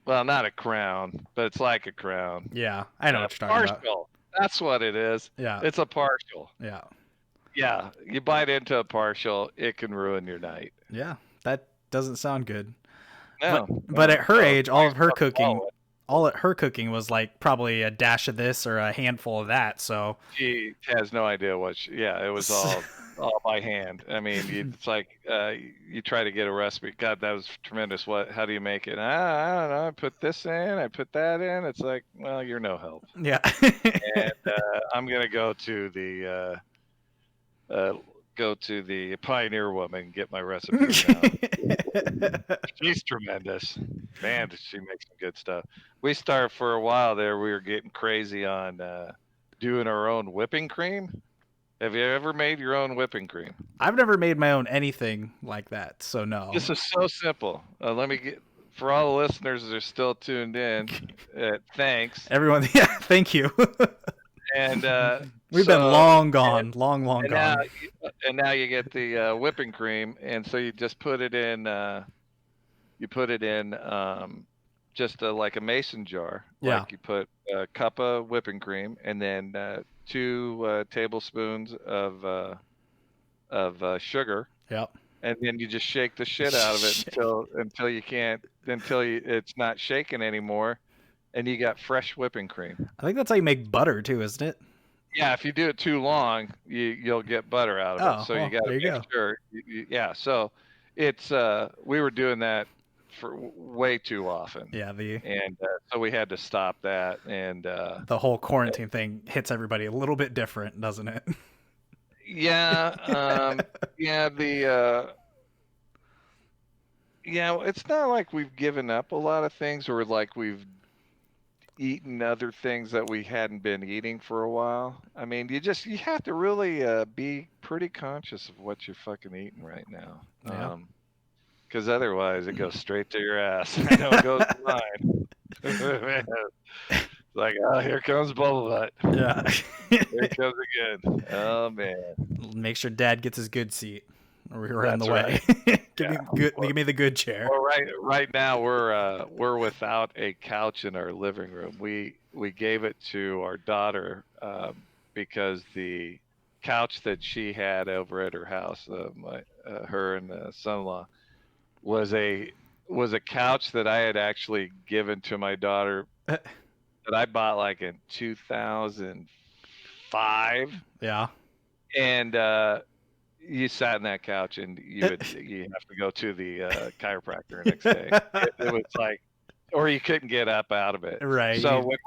well, not a crown, but it's like a crown. Yeah, I know what you're talking about. Partial. That's what it is. Yeah, It's a partial. yeah, Yeah, you bite into a partial, it can ruin your night. yeah. That doesn't sound good. No, But at her so age, I used to follow it. all at her cooking was like probably a dash of this or a handful of that. So She has no idea what yeah, it was all by hand. I mean, it's like you try to get a recipe. God, that was tremendous. How do you make it? I don't know. I put this in, I put that in. It's like, well, you're no help. yeah. And I'm gonna go to the Pioneer Woman and get my recipe now. She's tremendous. Man, does she make some good stuff. We started for a while there. We were getting crazy on doing our own whipping cream. Have you ever made your own whipping cream? I've never made my own anything like that, so no. This is so simple. Let me get for all the listeners that are still tuned in. Thanks. Everyone, yeah, thank you. And we've been long gone, long and gone. Now you get the whipping cream, and so you just put it in. You put it in just like a mason jar. Yeah. Like you put a cup of whipping cream, and then 2 tablespoons of sugar. Yep. And then you just shake the shit out of it until it's not shaking anymore, and you got fresh whipping cream. I think that's how you make butter too, isn't it? Yeah, if you do it too long, you'll get butter out of it. So you got to make sure. Yeah, so it's we were doing that for way too often. Yeah, and so we had to stop that. And the whole quarantine thing hits everybody a little bit different, doesn't it? Yeah, it's not like we've given up a lot of things or like we've eaten other things that we hadn't been eating for a while. I mean, you have to really be pretty conscious of what you're fucking eating right now. Yeah. Because otherwise it goes straight to your ass. I know it goes to mine. It's like, oh, here comes Bubble Butt. Yeah. Here it comes again. Oh man. Make sure Dad gets his good seat. Or we're in the way. Right. Give me the good chair. Well, right now we're without a couch in our living room. We gave it to our daughter because the couch that she had over at her house, her and son-in-law, was a couch that I had actually given to my daughter that I bought like in 2005. Yeah. And you sat in that couch and you have to go to the chiropractor the next day. It was like, or you couldn't get up out of it. Right. So when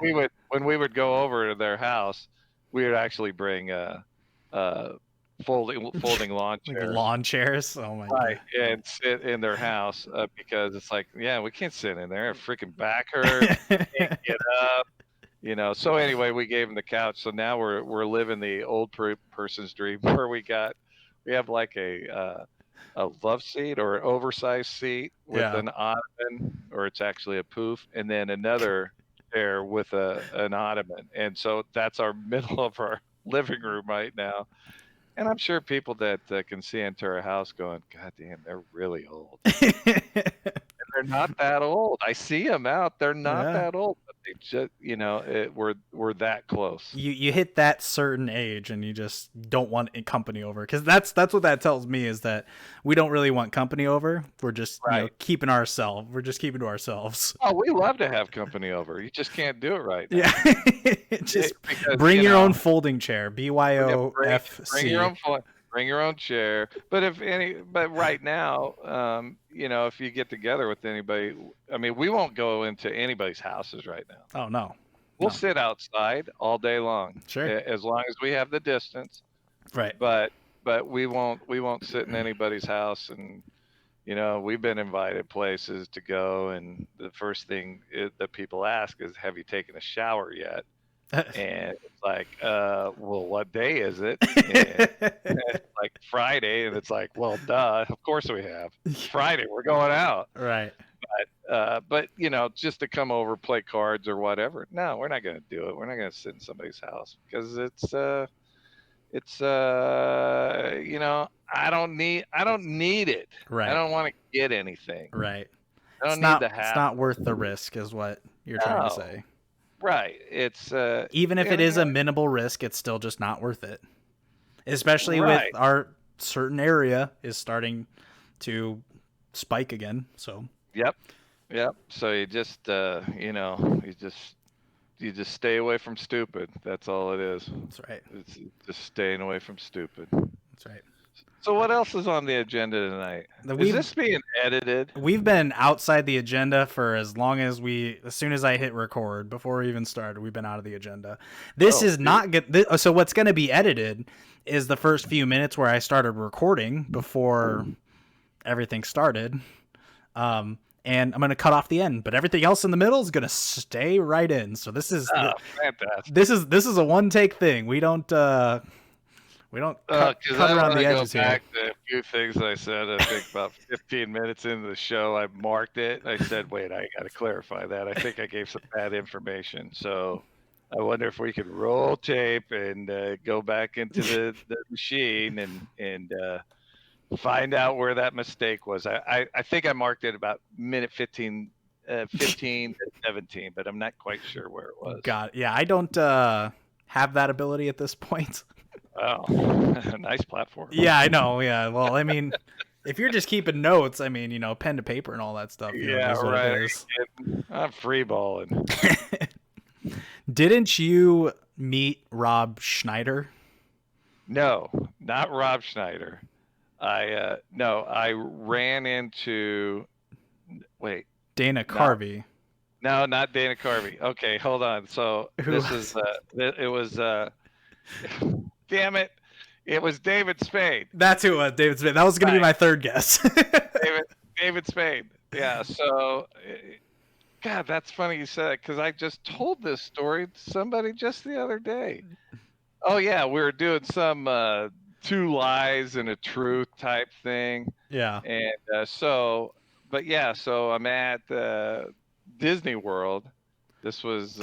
we would go over to their house, we would actually bring folding lawn chairs. Like lawn chairs. Oh my god. And sit in their house because it's like, yeah, we can't sit in there. Freaking back hurt. Can't get up. So anyway, we gave him the couch. So now we're living the old person's dream where we have like a love seat or an oversized seat with an ottoman, or it's actually a poof, and then another chair with an ottoman. And so that's our middle of our living room right now. And I'm sure people that can see into our house going, God damn, they're really old. And they're not that old. I see them out. They're not that old. But they just, we're that close. You hit that certain age and you just don't want company over. Because that's what that tells me, is that we don't really want company over. We're just keeping ourselves. We're just keeping to ourselves. Oh, we love to have company over. You just can't do it right now. Yeah. Just bring your own folding chair. BYOFC. Bring your own chair. But right now, if you get together with anybody, I mean, we won't go into anybody's houses right now. Oh no. We'll sit outside all day long. Sure. As long as we have the distance. Right. But we won't sit in anybody's house and we've been invited places to go, and the first thing that people ask is, "Have you taken a shower yet?" And it's like, well, what day is it? And it's like Friday, and it's like, well, duh, of course we have. It's Friday, we're going out. Right. But just to come over, play cards or whatever. No, we're not going to do it. We're not going to sit in somebody's house because I don't need it. I Right. don't want to get anything. Right. I It's don't need not the it's hassle. not worth the risk is what you're trying to No, say. right. It's Even if it and is a minimal risk, it's still just not worth it. Especially with right. our certain area is starting to spike again. So Yep. Yep. So you just stay away from stupid. That's all it is. that's right. It's just staying away from stupid. That's right. So what else is on the agenda tonight? Is We've this being edited? we've been outside the agenda for as long as as soon as I hit record, before we even started, we've been out of the agenda. This Oh, is not good. So what's going to be edited is the first few minutes where I started recording before everything started. And I'm going to cut off the end, but everything else in the middle is going to stay right in. So this is fantastic. this is a one take thing. We don't cut Because I around want the to go edges here. back to a few things I said. I think about 15 minutes into the show, I marked it. I said, "Wait, I got to clarify that. I think I gave some bad information." So I wonder if we could roll tape and go back into the machine and find out where that mistake was. I think I marked it about minute 15 to 17, but I'm not quite sure where it was. God, yeah, I don't have that ability at this point. Oh, nice platform. Yeah, I know. Yeah, well, I mean, if you're just keeping notes, I mean, pen to paper and all that stuff. Yeah, It is what right. it is. I'm free balling. Didn't you meet Rob Schneider? No, not Rob Schneider. No, I ran into. Wait, Dana Carvey. no, not Dana Carvey. Okay, hold on. So Who this was is it was damn it, it was David Spade. That's who it was, David Smith. That was going to be my third guess. David Spade. Yeah. So, God, that's funny you said it because I just told this story to somebody just the other day. Oh yeah, we were doing some 2 lies and a truth type thing, Yeah. and but yeah, so I'm at Disney World. This was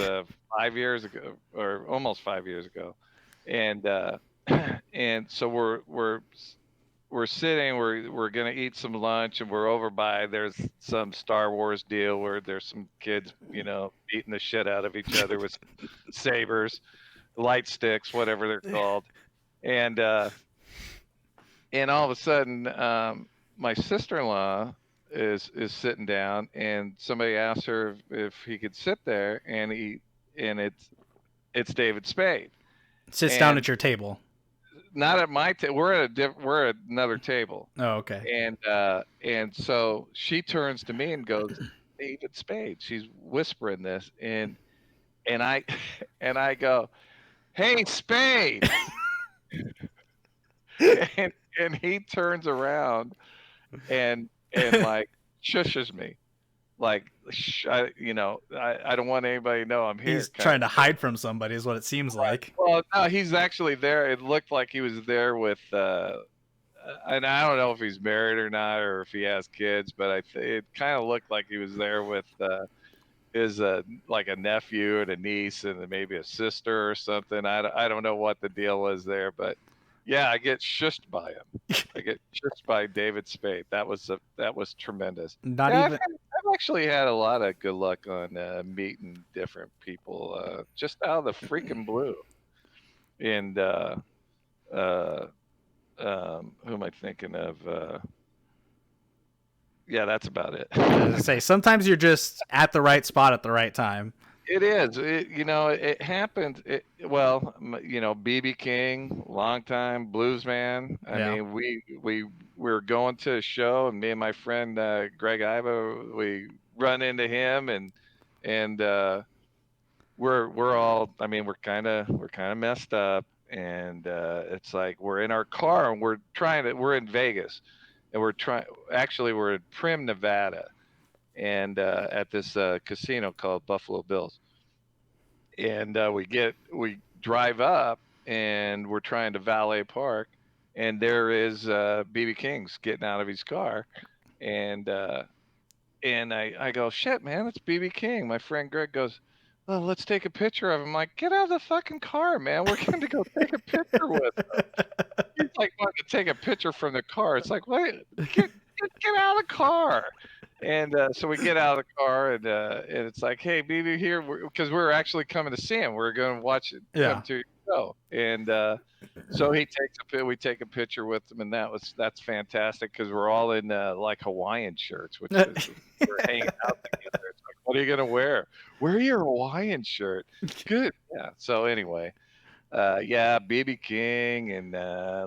5 years ago, or almost 5 years ago, and and so we're sitting, we're gonna eat some lunch, and we're over by there's some Star Wars deal where there's some kids, beating the shit out of each other with sabers, light sticks, whatever they're called, and all of a sudden, my sister-in-law is sitting down, and somebody asked her if he could sit there, and it's David Spade. Sits down at your table. Not at my table. We're at another table. Oh, okay. And so she turns to me and goes, "David Spade." She's whispering this, and I and I go, "Hey, Spade!" and he turns around and like shushes me, like I don't want anybody to know I'm here. He's trying to hide from somebody, is what it seems like. Well, no, he's actually there. It looked like he was there with, and I don't know if he's married or not, or if he has kids, but it kind of looked like he was there with his like a nephew and a niece and maybe a sister or something. I don't know what the deal was there, but yeah, I get shushed by him. I get shushed by David Spade. That was tremendous. Not Yeah, even. I've actually had a lot of good luck on meeting different people just out of the freaking blue. And who am I thinking of? Yeah, that's about it. Say sometimes you're just at the right spot at the right time. It is. It happened. BB King, longtime blues man. I Yeah. mean, we were going to a show, and me and my friend Greg Iva, we run into him, and we're all. I mean, we're kind of messed up, and it's like we're in our car and we're in Vegas, and we're in Prim, Nevada, and at this casino called Buffalo Bills. And we drive up, and we're trying to valet park, and there is BB King's getting out of his car, and I go, shit, man, it's BB King. My friend Greg goes, oh, let's take a picture of him. I'm like, get out of the fucking car, man. We're going to go take a picture with him. He's like, wanting to take a picture from the car. It's like, wait, get out of the car. And so we get out of the car, and it's like, hey, BB here, because we're actually coming to see him. We're going to watch it come to your show. And so we take a picture with him, and that's fantastic because we're all in like Hawaiian shirts, which is we're hanging out together. It's like, what are you gonna wear? Wear your Hawaiian shirt. Good. Yeah. So anyway, yeah, BB King, and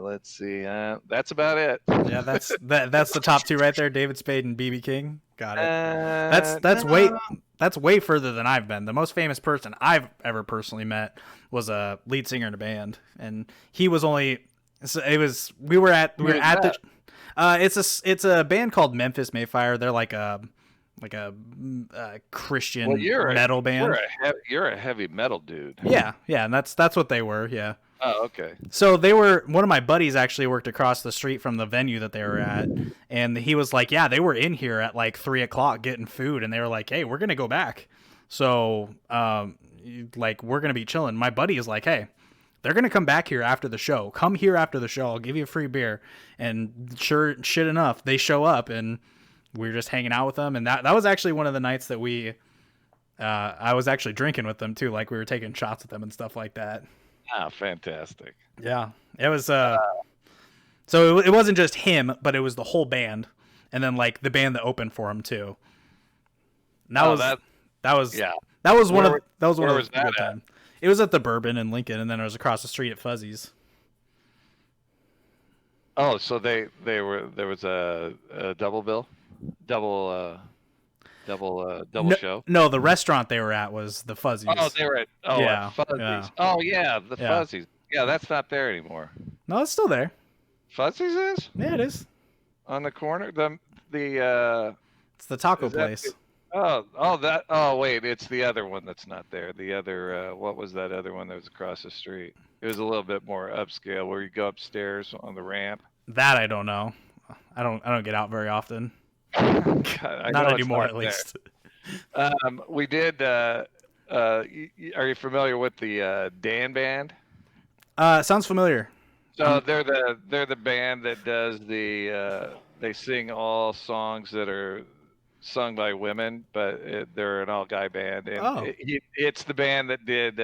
let's see, that's about it. Yeah, that's the top two right there, David Spade and BB King. Got it. No. That's way further than I've been. The most famous person I've ever personally met was a lead singer in a band, and he was only. So it was we were at the. It's a band called Memphis Mayfire. They're like a Christian metal band. You're a heavy metal dude. Yeah, and that's what they were. Yeah. Oh, okay. So they were, one of my buddies actually worked across the street from the venue that they were at, and he was like, yeah, they were in here at like 3:00 getting food, and they were like, hey, we're gonna go back, so like we're gonna be chilling. My buddy is like, hey, they're gonna come back here after the show. Come here after the show. I'll give you a free beer. And sure, shit enough, they show up, and we were just hanging out with them, and that was actually one of the nights that I was actually drinking with them too, like we were taking shots with them and stuff like that. Ah, fantastic. Yeah, it was. So it wasn't just him, but it was the whole band, and then like the band that opened for him too. And that was one of the good time. It was at the Bourbon in Lincoln, and then it was across the street at Fuzzy's. Oh, so there was a double bill, double show. No, the restaurant they were at was the Fuzzy's. Oh, they were at Fuzzy's. Yeah. Oh yeah, the Fuzzy's. Yeah, that's not there anymore. No, it's still there. Fuzzy's is? Yeah, it is. On the corner, it's the taco place. Wait, it's the other one that's not there. The other what was that other one that was across the street? It was a little bit more upscale where you go upstairs on the ramp. That I don't know. I don't get out very often. God, not anymore, at least. We did. Are you familiar with the Dan Band? Sounds familiar. So they're the band that does they sing all songs that are sung by women, but they're an all guy band, and it's the band that did.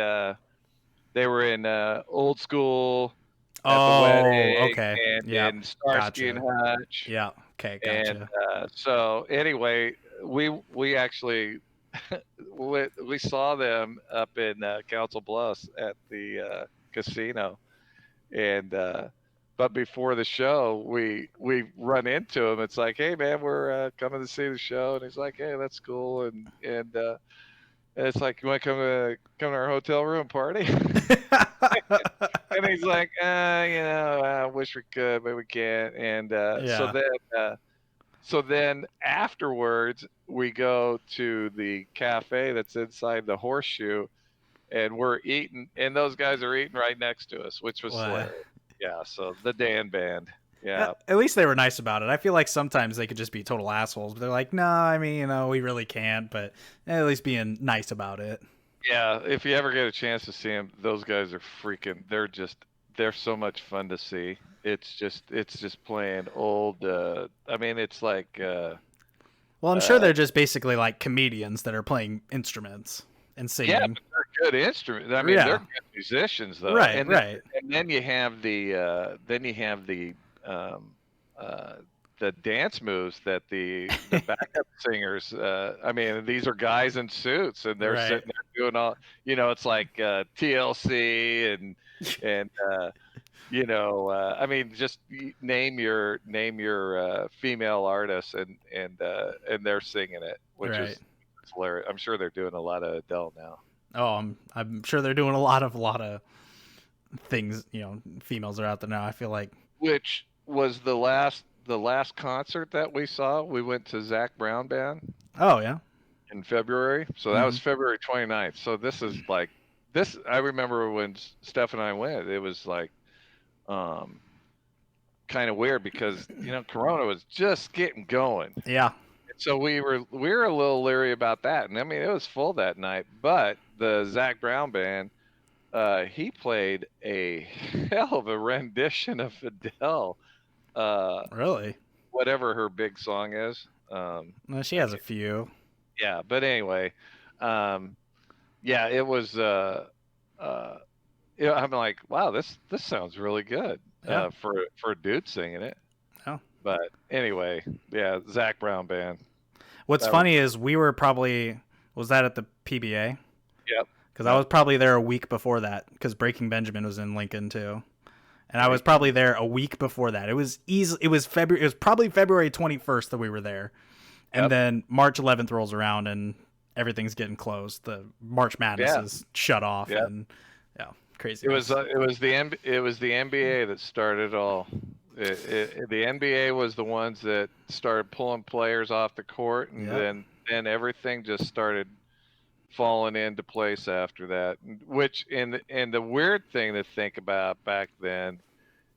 They were in Old School. At the wedding, okay. And Starsky and Hutch. Yeah. Okay. Gotcha. And so anyway, we actually we saw them up in Council Bluffs at the casino, and but before the show, we run into him. It's like, hey man, we're coming to see the show, and he's like, hey, that's cool, and it's like, you want to come to our hotel room party? And he's like, I wish we could, but we can't. And so then afterwards, we go to the cafe that's inside the Horseshoe, and we're eating, and those guys are eating right next to us, which was hilarious. Yeah. So the Dan Band. Yeah. At least they were nice about it. I feel like sometimes they could just be total assholes. But they're like, no, I mean, we really can't. But at least being nice about it. Yeah, if you ever get a chance to see them, those guys are freaking. They're so much fun to see. It's just playing old. I mean, it's like. Well, I'm sure they're just basically like comedians that are playing instruments and singing. Yeah, but they're good instruments. I mean, they're good musicians though. Right, and then you have the the dance moves that the backup singers. I mean, these are guys in suits, and they're sitting there doing all. It's like TLC and I mean, just name your female artists, and they're singing it, which is hilarious. I'm sure they're doing a lot of Adele now. Oh, I'm sure they're doing a lot of things. Females are out there now. I feel like. Which was the last the last concert that we saw, we went to Zach Brown Band Oh yeah. in February. So that Hmm. was February 29th. So this is like this. I remember when Steph and I went, it was like um, kind of weird because Corona was just getting going. Yeah. So we were a little leery about that, and I mean it was full that night. But the Zach Brown Band, he played a hell of a rendition of Adele, uh, Really? whatever her big song is. Well, she I has a can't, few. yeah, but anyway, um, yeah, it was. Uh, yeah, I'm like, wow, this sounds really good Yeah. for a dude singing it. Yeah. But anyway, yeah, Zach Brown Band. What's That was funny is we were probably was that at the PBA? yep, Because I yep. was probably there a week before that. Because Breaking Benjamin was in Lincoln too, and I was Breaking. probably there a week before that. It was easy. It was February. It was probably February 21st that we were there, and Yep. then March 11th rolls around and everything's getting closed. The March Madness Yeah. is shut off, Yeah. and yeah, craziness. It was the NBA that started it all. The NBA was the ones that started pulling players off the court, and Yep. then everything just started falling into place after that. Which and the weird thing to think about back then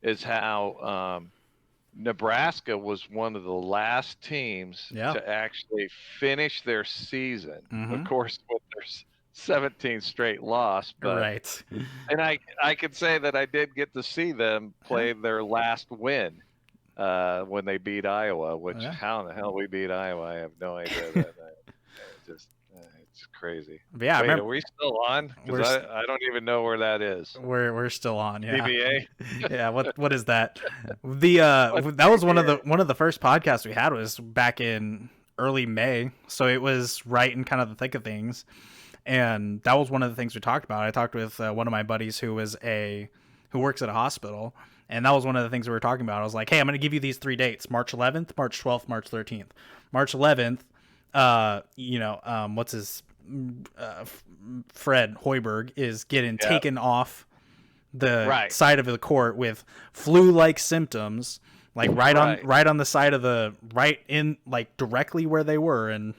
is how Nebraska was one of the last teams Yeah. to actually finish their season. Of Mm-hmm. course, with their 17th straight loss, but Right. and I could say that I did get to see them Yeah. play their last win when they beat Iowa. Which Yeah. how in the hell we beat Iowa, I have no idea that night. Just it's crazy. But yeah, I Wait, are remember we still on? Because we're I don't even know where that is. we're still on. Yeah. DBA. Yeah. What is that? The What's that was DBA? one of the first podcasts we had was back in early May, so it was right in kind of the thick of things. And that was one of the things we talked about. I talked with one of my buddies who works at a hospital, and that was one of the things we were talking about. I was like, "Hey, I'm going to give you these 3 dates: March 11th, March 12th, March 13th. March 11th, what's his uh, Fred Hoiberg is getting Yeah. taken off the Right. side of the court with flu-like symptoms, like Right. right on the side of the right in like directly where they were, and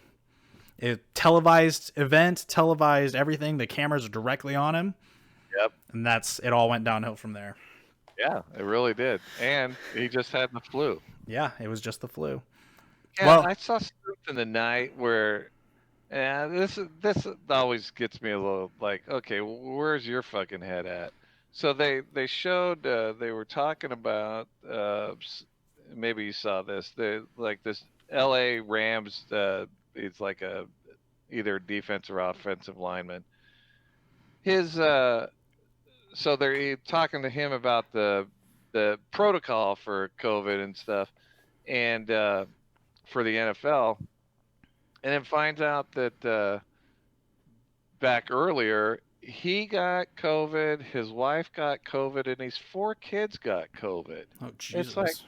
it televised event, televised everything. The cameras are directly on him, Yep. and that's it. All went downhill from there. Yeah, it really did. And he just had the flu. Yeah, it was just the flu. Yeah, Well, I saw something tonight where, yeah, this always gets me a little like, okay, where's your fucking head at? So they showed they were talking about maybe you saw this. They like this L.A. Rams. It's like a either defensive or offensive lineman. His so they're talking to him about the protocol for COVID and stuff, and for the NFL, and then finds out that back earlier he got COVID, his wife got COVID, and his 4 kids got COVID. oh It's like, Jesus.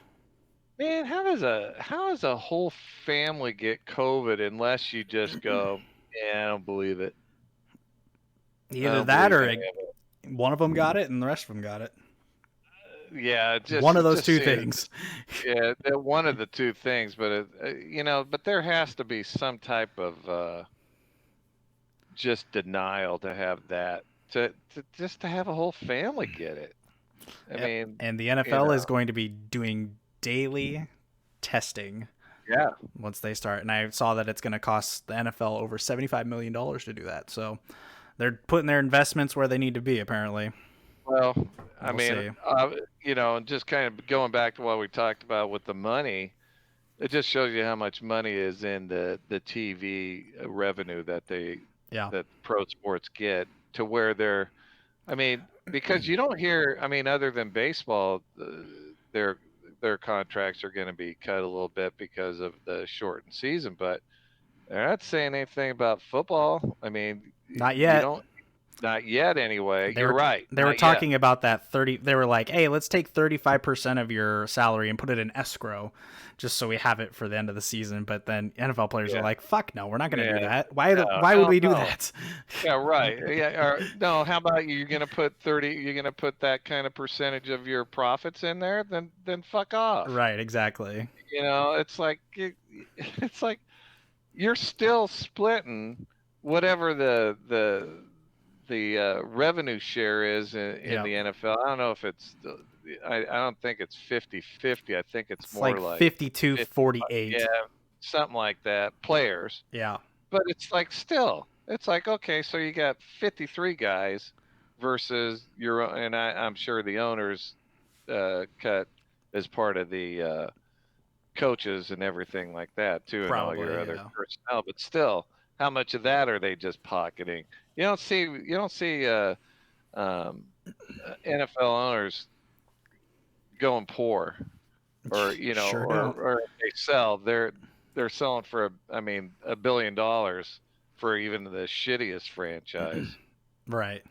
man, how does a whole family get COVID unless you just go, yeah, I don't believe it. I Either don't that believe or any of one of them got it and the rest of them got it. it. Yeah, One of it those just two seems things. yeah, one of the two things, but but there has to be some type of just denial to have that to just to have a whole family get it. I Yep. mean, And the you NFL is know, going to be doing daily testing yeah, once they start. And I saw that it's going to cost the NFL over $75 million to do that. So they're putting their investments where they need to be, apparently. well, I We'll mean, see. and just kind of going back to what we talked about with the money, it just shows you how much money is in the TV revenue Yeah. that pro sports get to where they're I mean, because you don't hear, I mean, other than baseball, their their contracts are going to be cut a little bit because of the shortened season, but they're not saying anything about football. I mean, Not you yet. don't. Not yet, anyway. You're right. They were Not talking yet. about that 30. They were like, "Hey, let's take 35% of your salary and put it in escrow, just so we have it for the end of the season." But then NFL players are Yeah. like, "Fuck no, we're not going to do Yeah. that. No, Why would hell we do no. that?" Yeah, right. Yeah. Or, no, how about you're gonna put 30? You're gonna put that kind of percentage of your profits in there? Then fuck off. Right, exactly. It's like it's like you're still splitting whatever the revenue share is in Yeah, the NFL. I don't know if it's I don't think it's 50-50. I think it's it's more like like 55. 52-48. Yeah, something like that. Players. Yeah, But it's like still, it's like, okay, so you got 53 guys versus and I'm sure the owners cut as part of the coaches and everything like that too, and all your probably. other Yeah, personnel. But still, how much of that are they just pocketing? You don't see um, NFL owners going poor, or sure don't. or if they sell, they're selling for $1 billion for even the shittiest franchise. Right.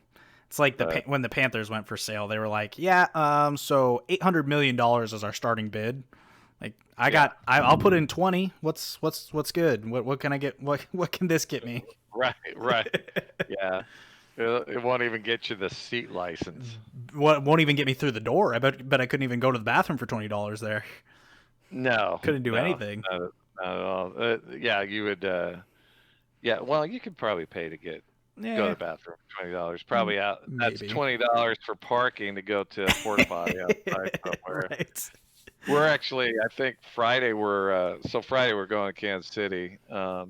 It's like But when the Panthers went for sale, they were like, "Yeah, so $800 million is our starting bid." Like yeah, I'll put in 20. What's good? What can I get? What can this get me? right, right, yeah. It won't even get you the seat license. What won't even get me through the door. Bet I couldn't even go to the bathroom for $20 there. No, Couldn't do no, anything. not at all. Yeah, you would. Yeah, well, you could probably pay to go to Yeah, the bathroom for $20. Probably out. That's maybe. $20 for parking to go to a porta potty outside somewhere. Right. We're actually, I think Friday Friday we're going to Kansas City,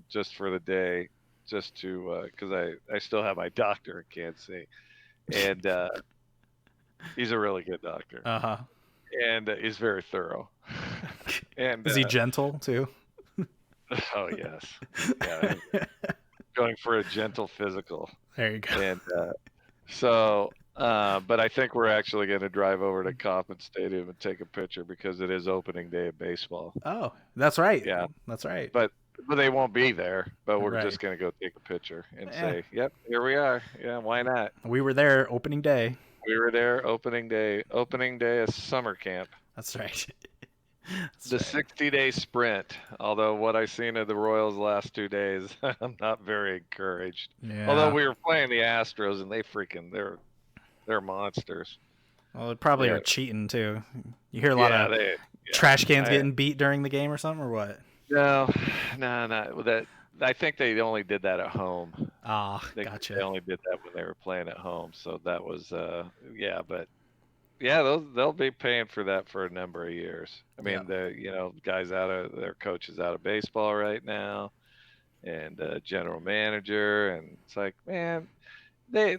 just for the day, just to because I still have my doctor in Kansas City, and he's a really good doctor, Uh-huh. and he's very thorough, and Is he gentle too? oh yes, yeah, going for a gentle physical, There you go. and but I think we're actually going to drive over to Kauffman Stadium and take a picture because it is opening day of baseball. Oh, that's right. Yeah, That's right. but they won't be there. But we're Right. just going to go take a picture and Yeah. say, "Yep, here we are." Yeah, why not? We were there opening day. We were there opening day of summer camp. That's right. That's The right. 60-day sprint. Although what I've seen of the Royals the last 2 days, I'm not very encouraged. Although Yeah. we were playing the Astros and they're monsters. Well, they probably Yeah, are cheating too. You hear a lot yeah, of yeah. trash cans I getting beat during the game or something, or what? no, no. That I think they only did that at home. Ah, They gotcha. only did that when they were playing at home. So that was yeah, but yeah, they'll be paying for that for a number of years. I Yeah. mean, guys their coaches out of baseball right now, and general manager, and it's like, man, they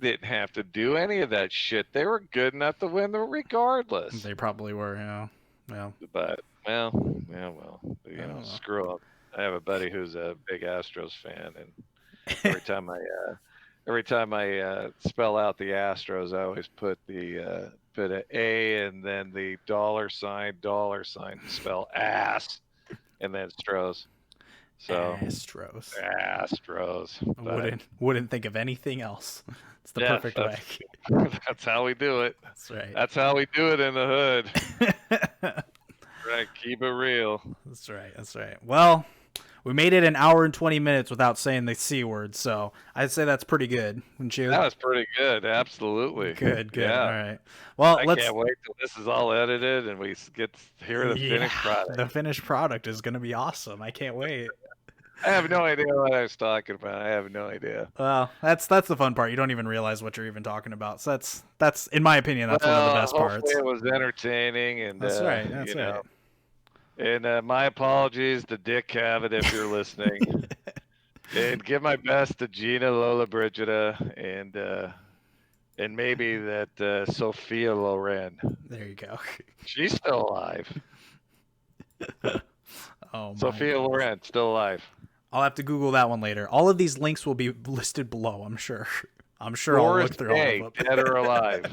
didn't have to do any of that shit. They were good enough to win them regardless. They probably were. Yeah. Yeah. But well, yeah, well, I don't know. screw up. I have a buddy who's a big Astros fan, and every time I spell out the Astros, I always put put an A and then the $ to spell ass, and then Stros. So Astros. Astros, but Wouldn't think of anything else. It's the yeah, perfect way. that's how we do it. That's right. That's how we do it in the hood. Right, keep it real. That's right. That's right. Well, we made it an hour and 20 minutes without saying the C word, so I'd say that's pretty good, wouldn't you? That was pretty good. Absolutely. Good, good. All Yeah. right. Well, I let's. can't wait till this is all edited and we get to hear the finished product. The finished product is going to be awesome. I can't wait. I have no idea what I was talking about. I have no idea. Well, that's the fun part. You don't even realize what you're even talking about. So that's in my opinion, that's one of the best hopefully parts. it was entertaining, and That's right. That's right. And my apologies to Dick Cavett if you're listening. And give my best to Gina Lola Brigida and maybe that Sophia Loren. There you go. She's still alive. Oh, Sophia Loren, still alive. I'll have to Google that one later. All of these links will be listed below, I'm sure. I'm sure Doris I'll look through Day, all of them. dead or alive?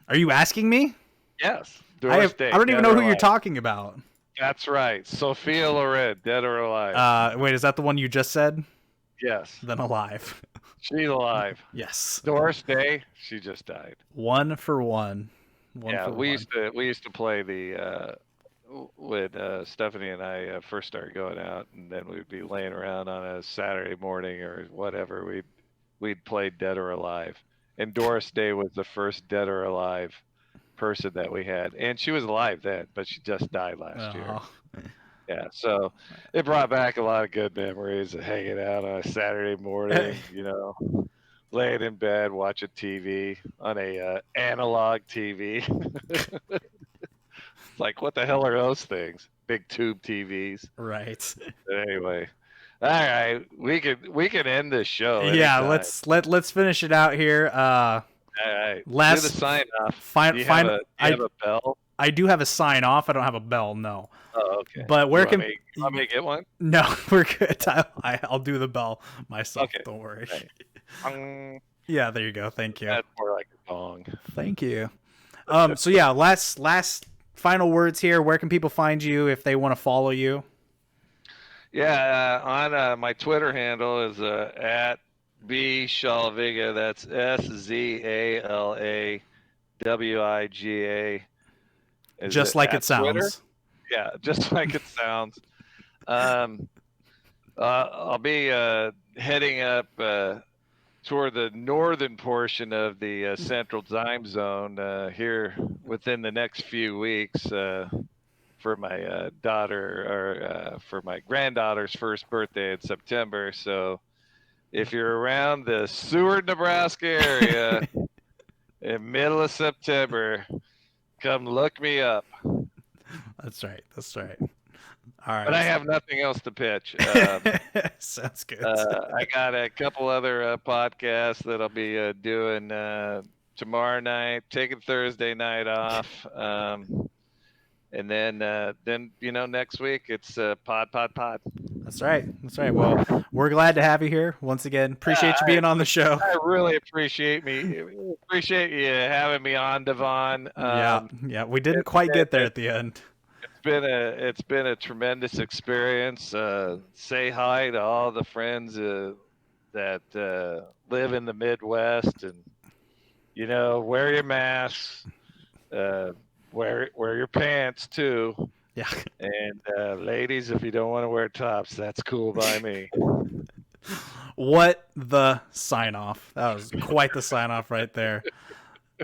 Are you asking me? Yes. I don't even know who you're talking about. That's right. Sophia Loren, dead or alive? Wait, is that the one you just said? Yes. Then alive. She's alive. Yes. Doris Day, she just died. 1 for 1. One Yeah, for we one. used to play the when Stephanie and I first started going out, and then we'd be laying around on a Saturday morning or whatever. We'd play Dead or Alive, and Doris Day was the first Dead or Alive person that we had, and she was alive then, but she just died last year. Oh, Yeah, so it brought back a lot of good memories of hanging out on a Saturday morning, laying in bed watching TV on a analog TV. It's like, what the hell are those things? Big tube TVs. right. But anyway, all right, we can end this show Yeah, anytime. let's finish it out here. All right, do the Last sign off. fine Do you have fine. a bell? I do have a sign off. I don't have a bell, no. Oh, okay. But where can you want me to get one? No, we're good. I'll do the bell myself. Okay. Don't worry. Right. Yeah, there you go. Thank you. That's more like a gong. Thank you. So yeah, last final words here. Where can people find you if they want to follow you? Yeah, on my Twitter handle is at B Shalaviga. That's SZALAWIGA. Just like it sounds. Twitter? Yeah, just like it sounds. I'll be heading up toward the northern portion of the Central Time Zone here within the next few weeks for my for my granddaughter's first birthday in September. So if you're around the Seward, Nebraska area in middle of September, come look me up. That's right. All right. But I have nothing else to pitch. Sounds good. I got a couple other podcasts that I'll be doing tomorrow night, taking Thursday night off. And then next week it's pod. That's right. Well, we're glad to have you here once again. Appreciate you being on the show. I really appreciate you having me on, Devon. Yeah. We didn't quite get there at the end. It's been a tremendous experience. Say hi to all the friends that live in the Midwest, and wear your masks. Wear your pants too. Yeah. And ladies, if you don't want to wear tops, that's cool by me. What the sign off. That was quite the sign off right there.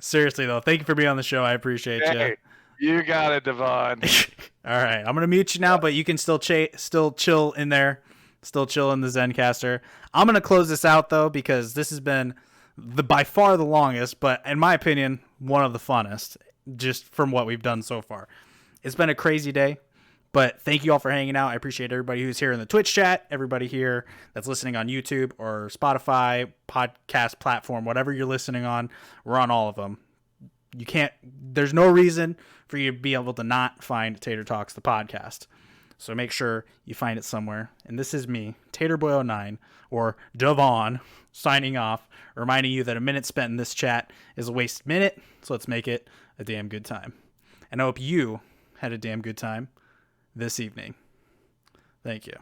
Seriously though, thank you for being on the show. I appreciate you. You got it, Devon. All right, I'm gonna mute you now, but you can still chill in there, still chill in the Zencaster. I'm gonna close this out though because this has been by far the longest, but in my opinion, one of the funnest. Just from what we've done so far. It's been a crazy day, but thank you all for hanging out. I appreciate everybody who's here in the Twitch chat, everybody here that's listening on YouTube or Spotify, podcast platform, whatever you're listening on. We're on all of them. There's no reason for you to be able to not find Tater Talks, the podcast. So make sure you find it somewhere. And this is me, Taterboy09, or Devon, signing off, reminding you that a minute spent in this chat is a wasted minute. So let's make it a damn good time. And I hope you had a damn good time this evening. Thank you.